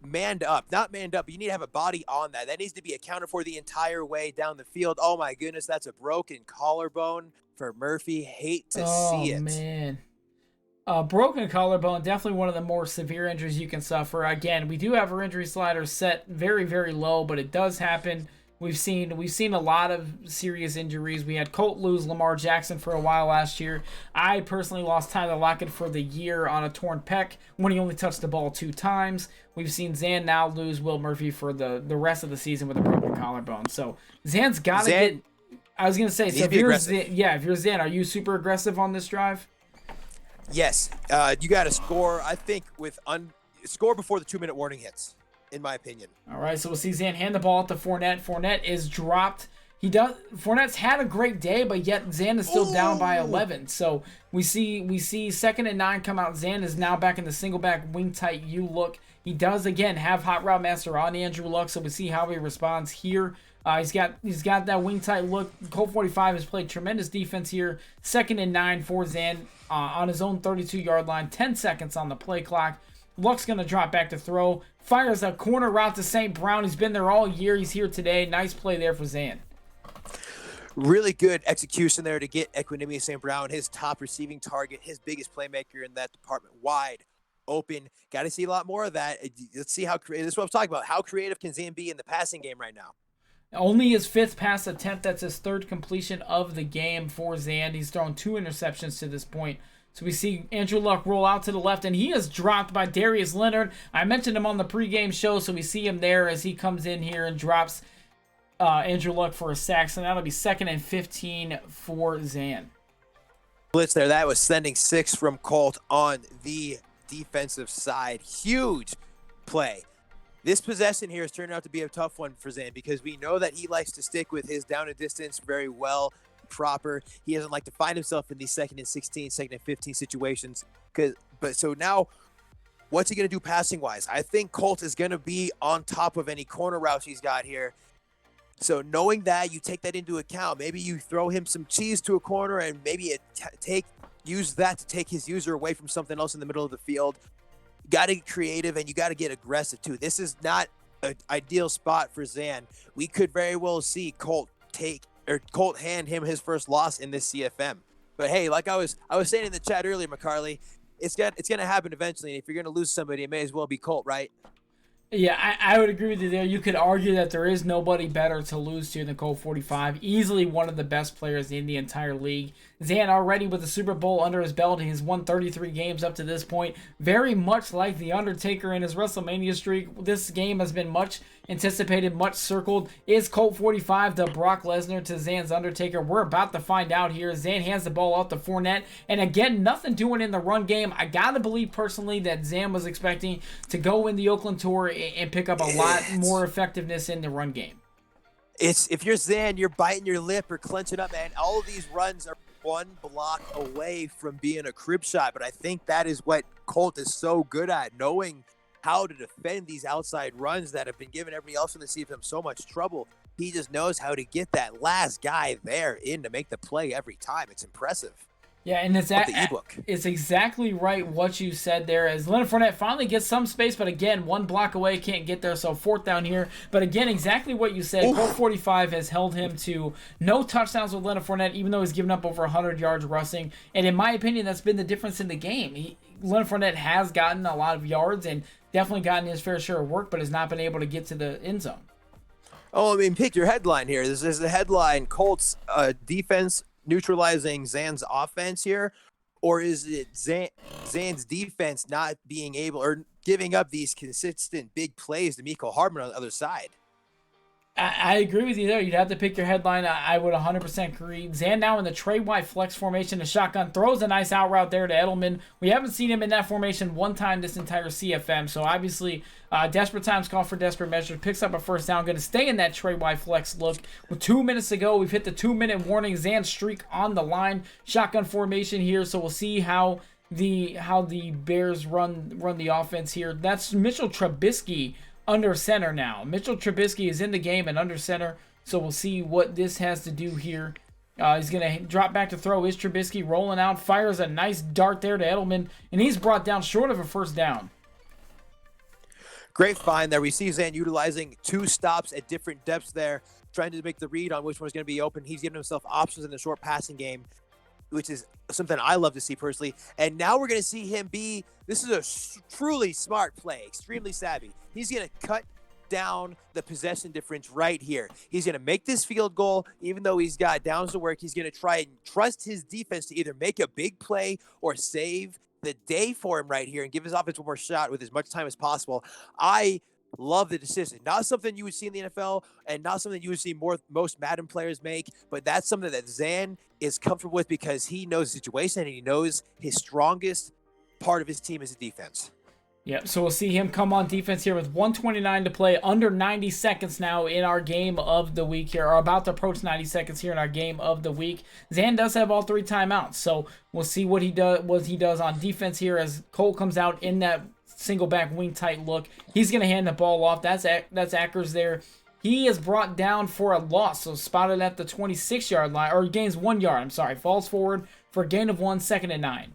not manned up, but you need to have a body on that. That needs to be accounted for the entire way down the field. Oh my goodness, that's a broken collarbone for Murphy. Hate to see it. Oh man. Broken collarbone, definitely one of the more severe injuries you can suffer. Again, we do have our injury slider set very, very low, but it does happen. We've seen a lot of serious injuries. We had Colt lose Lamar Jackson for a while last year. I personally lost Tyler Lockett for the year on a torn pec when he only touched the ball 2 times. We've seen Zan now lose Will Murphy for the rest of the season with a broken collarbone. So Zan's got to get. I was gonna say, so if you're Zan, are you super aggressive on this drive? Yes, you got to score. I think score before the 2-minute warning hits. In my opinion. All right, so we'll see Zan hand the ball to Fournette. Fournette is dropped. Fournette's had a great day, but yet Zan is still down by 11. So we see 2nd and 9 come out. Zan is now back in the single back wing tight U look. He does again have hot route master on Andrew Luck, so we see how he responds here. He's got that wing tight look. KoltFordyV has played tremendous defense here. 2nd and 9 for Zan on his own 32-yard line. 10 seconds on the play clock. Luck's going to drop back to throw. Fires a corner route to St. Brown. He's been there all year. He's here today. Nice play there for Zan. Really good execution there to get Equanimous St. Brown, his top receiving target, his biggest playmaker in that department, wide open. Got to see a lot more of that. Let's see how creative. This is what I'm talking about. How creative can Zan be in the passing game right now? Only his 5th pass attempt. That's his 3rd completion of the game for Zan. He's thrown 2 interceptions to this point. So we see Andrew Luck roll out to the left, and he is dropped by Darius Leonard. I mentioned him on the pregame show, so we see him there as he comes in here and drops Andrew Luck for a sack. So that'll be 2nd and 15 for Zan. Blitz there. That was sending 6 from Colt on the defensive side. Huge play. This possession here has turned out to be a tough one for Zan because we know that he likes to stick with his down and distance very well. Proper. He doesn't like to find himself in these 2nd and 16, 2nd and 15 situations. So now, what's he going to do passing wise? I think Colt is going to be on top of any corner routes he's got here. So knowing that, you take that into account. Maybe you throw him some cheese to a corner and maybe use that to take his user away from something else in the middle of the field. You got to get creative and you got to get aggressive too. This is not an ideal spot for Zan. We could very well see Colt hand him his first loss in this CFM. But hey, like I was saying in the chat earlier, McCarley, it's gonna happen eventually. And if you're gonna lose somebody, it may as well be Colt, right? Yeah, I would agree with you there. You could argue that there is nobody better to lose to than KoltFordyV. Easily one of the best players in the entire league. Zan already with the Super Bowl under his belt. He's won 33 games up to this point. Very much like The Undertaker in his WrestleMania streak. This game has been much anticipated, much circled. Is KoltFordyV the Brock Lesnar to Zan's Undertaker? We're about to find out here. Zan hands the ball out to Fournette. And again, nothing doing in the run game. I got to believe personally that Zan was expecting to go in the Oakland Tour and pick up a lot more effectiveness in the run game. If you're Zan, you're biting your lip or clenching up, man. All of these runs are 1 block away from being a crib shot, but I think that is what Colt is so good at, knowing how to defend these outside runs that have been giving everybody else in the CFM so much trouble. He just knows how to get that last guy there in to make the play every time. It's impressive. Yeah, and of the ebook. it's exactly right what you said there. As Leonard Fournette finally gets some space, but again, one block away, can't get there, so fourth down here. But again, exactly what you said. KoltFordyV has held him to no touchdowns with Leonard Fournette, even though he's given up over 100 yards rushing. And in my opinion, that's been the difference in the game. Leonard Fournette has gotten a lot of yards and definitely gotten his fair share of work, but has not been able to get to the end zone. Oh, I mean, pick your headline here. This is the headline: Colts defense neutralizing Zan's offense here, or is it Zan's defense not being able or giving up these consistent big plays to Mecole Hardman on the other side? I agree with you there. You'd have to pick your headline. I would 100% agree. Zan now in the Trey White flex formation. The shotgun throws a nice out route there to Edelman. We haven't seen him in that formation one time this entire CFM. So obviously, desperate times call for desperate measures. Picks up a first down. Going to stay in that Trey White flex look. With 2 minutes to go, we've hit the 2-minute warning. Zan streak on the line. Shotgun formation here. So we'll see how the Bears run the offense here. That's Mitchell Trubisky under center now. Mitchell Trubisky is in the game and under center, so we'll see what this has to do here. He's going to drop back to throw. Is Trubisky rolling out, fires a nice dart there to Edelman, and he's brought down short of a first down. Great find there. We see Zan utilizing 2 stops at different depths there, trying to make the read on which one's going to be open. He's giving himself options in the short passing game, which is something I love to see personally. And now we're going to see him this is a truly smart play, extremely savvy. He's going to cut down the possession difference right here. He's going to make this field goal, even though he's got downs to work. He's going to try and trust his defense to either make a big play or save the day for him right here and give his offense one more shot with as much time as possible. I love the decision. Not something you would see in the NFL and not something you would see most Madden players make, but that's something that Zan is comfortable with because he knows the situation and he knows his strongest part of his team is the defense. Yep, so we'll see him come on defense here with 1:29 to play, under 90 seconds now in our game of the week here, or about to approach 90 seconds here in our game of the week. Zan does have all 3 timeouts, so we'll see what he does on defense here as Colt comes out in that single back wing tight look. He's going to hand the ball off. That's Akers there. He is brought down for a loss, so spotted at the 26-yard line, or gains 1 yard, I'm sorry. Falls forward for a gain of 1, 2nd and 9.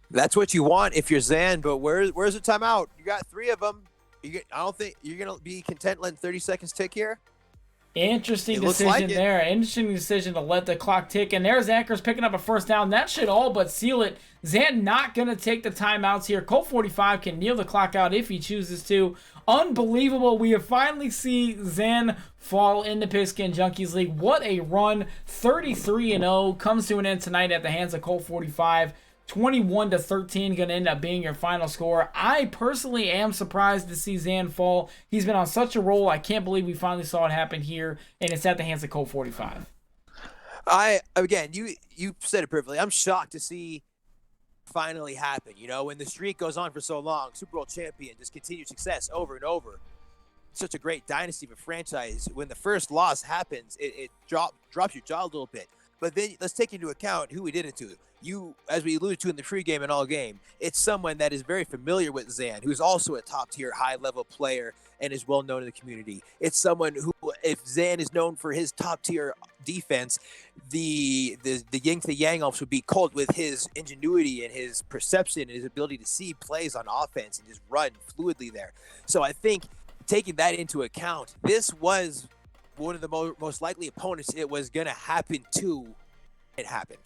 That's what you want if you're Zan, but where's the timeout? You got 3 of them. I don't think you're going to be content letting 30 seconds tick here. Interesting decision there. Interesting decision to let the clock tick. And there's Akers picking up a first down. That should all but seal it. Zan not going to take the timeouts here. KoltFordyV can kneel the clock out if he chooses to. Unbelievable. We have finally seen Zan fall in the Pigskin Junkies League. What a run. 33-0 comes to an end tonight at the hands of KoltFordyV. 21-13 going to end up being your final score. I personally am surprised to see Zan fall. He's been on such a roll. I can't believe we finally saw it happen here, and it's at the hands of KoltFordyV. Again, you said it perfectly. I'm shocked to see finally happen. You know, when the streak goes on for so long, Super Bowl champion, just continued success over and over. Such a great dynasty of a franchise. When the first loss happens, it drops your jaw a little bit. But then let's take into account who we did it to. As we alluded to in the pregame and all game, it's someone that is very familiar with Zan, who's also a top-tier, high-level player and is well-known in the community. It's someone who, if Zan is known for his top-tier defense, the yin to the yang almost would be Colt with his ingenuity and his perception and his ability to see plays on offense and just run fluidly there. So I think taking that into account, this was one of the most likely opponents it was going to happen to. It happened.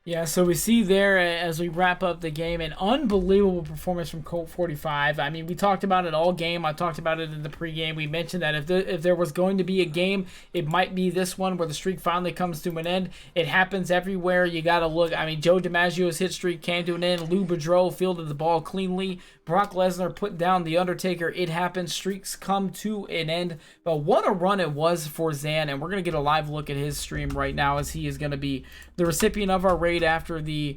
Yeah, so we see there as we wrap up the game an unbelievable performance from KoltFordyV. I mean, we talked about it all game. I talked about it in the pregame. We mentioned that if there was going to be a game, it might be this one where the streak finally comes to an end. It happens everywhere. You got to look. I mean, Joe DiMaggio's hit streak came to an end. Lou Boudreau fielded the ball cleanly. Brock Lesnar put down The Undertaker. It happens. Streaks come to an end. But what a run it was for Zan, and we're going to get a live look at his stream right now as he is going to be the recipient of our raid after the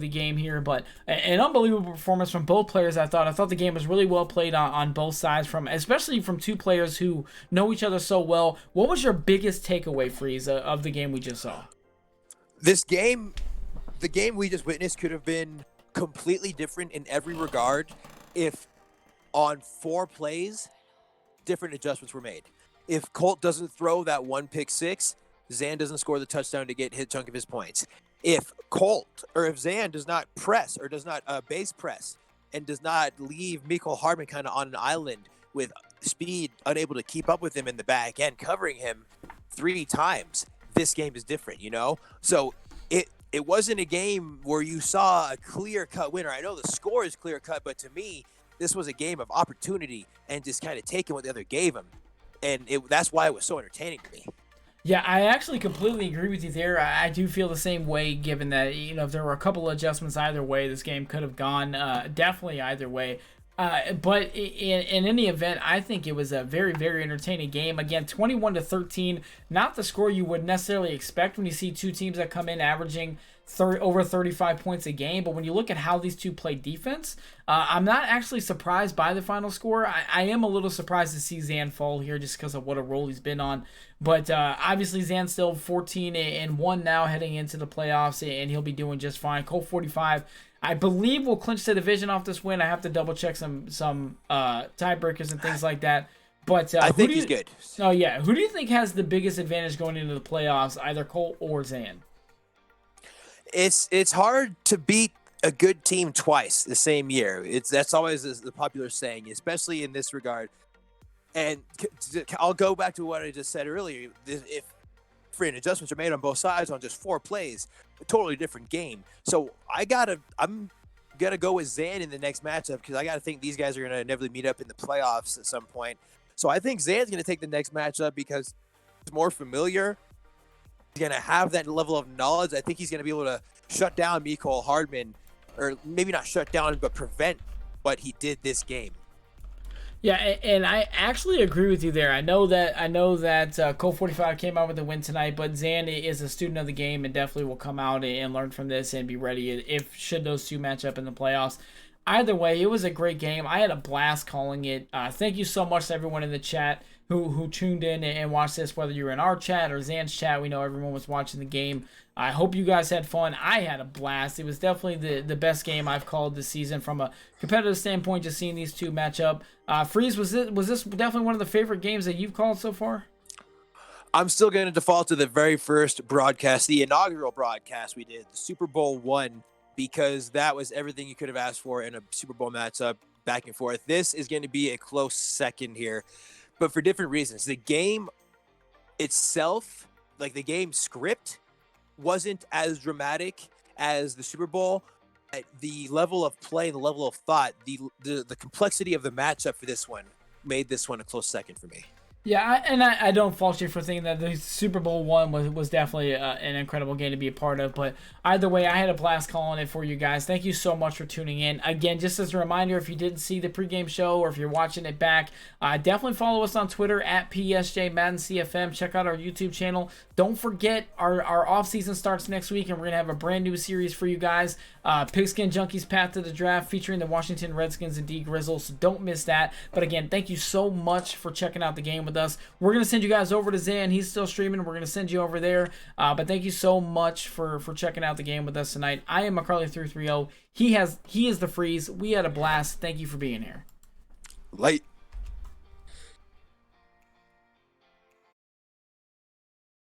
game here. But an unbelievable performance from both players. I thought the game was really well played on both sides, especially from 2 players who know each other so well. What was your biggest takeaway, Freeze, of the game we just saw? The game we just witnessed could have been completely different in every regard if on 4 plays different adjustments were made. If Colt doesn't throw that 1 pick 6, Zan doesn't score the touchdown to get his chunk of his points. If Zan does not press or does not base press and does not leave Mecole Hardman kind of on an island with speed, unable to keep up with him in the back end, covering him 3 times, this game is different, So it wasn't a game where you saw a clear-cut winner. I know the score is clear-cut, but to me, this was a game of opportunity and just kind of taking what the other gave him. And that's why it was so entertaining to me. Yeah, I actually completely agree with you there. I do feel the same way, given that, if there were a couple of adjustments either way, this game could have gone definitely either way. But in any event, I think it was a very, very entertaining game. Again, 21-13, not the score you would necessarily expect when you see two teams that come in averaging over 35 points a game. But when you look at how these two play defense, I'm not actually surprised by the final score. I am a little surprised to see Zan fall here just because of what a role he's been on. But obviously, Zan's still 14-1 now heading into the playoffs, and he'll be doing just fine. KoltFordyV, I believe, will clinch the division off this win. I have to double check some tiebreakers and things like that. But I think he's good. Oh yeah, who do you think has the biggest advantage going into the playoffs, either Colt or Zan? It's hard to beat a good team twice the same year. That's always the popular saying, especially in this regard. And I'll go back to what I just said earlier. If free and adjustments are made on both sides on just 4 plays, a totally different game. So I'm gonna go with Zan in the next matchup because I gotta think these guys are gonna inevitably meet up in the playoffs at some point. So I think Zan's gonna take the next matchup because it's more familiar. He's gonna have that level of knowledge. I think he's gonna be able to shut down Mecole Hardman, or maybe not shut down, but prevent what he did this game. Yeah, and I actually agree with you there. I know that KoltFordyV came out with a win tonight, but Zan is a student of the game and definitely will come out and learn from this and be ready should those two match up in the playoffs. Either way, it was a great game. I had a blast calling it. Thank you so much to everyone in the chat who tuned in and watched this, whether you were in our chat or Zan's chat. We know everyone was watching the game. I hope you guys had fun. I had a blast. It was definitely the best game I've called this season from a competitive standpoint, just seeing these two match up. Freeze, was this definitely one of the favorite games that you've called so far? I'm still going to default to the very first broadcast, the inaugural broadcast we did, the Super Bowl one, because that was everything you could have asked for in a Super Bowl matchup, back and forth. This is going to be a close second here, but for different reasons. The game itself, like the game script, wasn't as dramatic as the Super Bowl. The level of play, the level of thought, the complexity of the matchup for this one made this one a close second for me. Yeah, I don't fault you for thinking that the Super Bowl one was definitely an incredible game to be a part of. But either way, I had a blast calling it for you guys. Thank you so much for tuning in. Again, just as a reminder, if you didn't see the pregame show or if you're watching it back, definitely follow us on Twitter at PSJMaddenCFM. Check out our YouTube channel. Don't forget, our off-season starts next week, and we're going to have a brand new series for you guys. Pigskin Junkies Path to the Draft, featuring the Washington Redskins and D Grizzle, so don't miss that. But again, thank you so much for checking out the game with us. We're going to send you guys over to Zan. He's still streaming. We're going to send you over there. But thank you so much for checking out the game with us tonight. I am McCarley330. He is the Freeze. We had a blast. Thank you for being here. Light.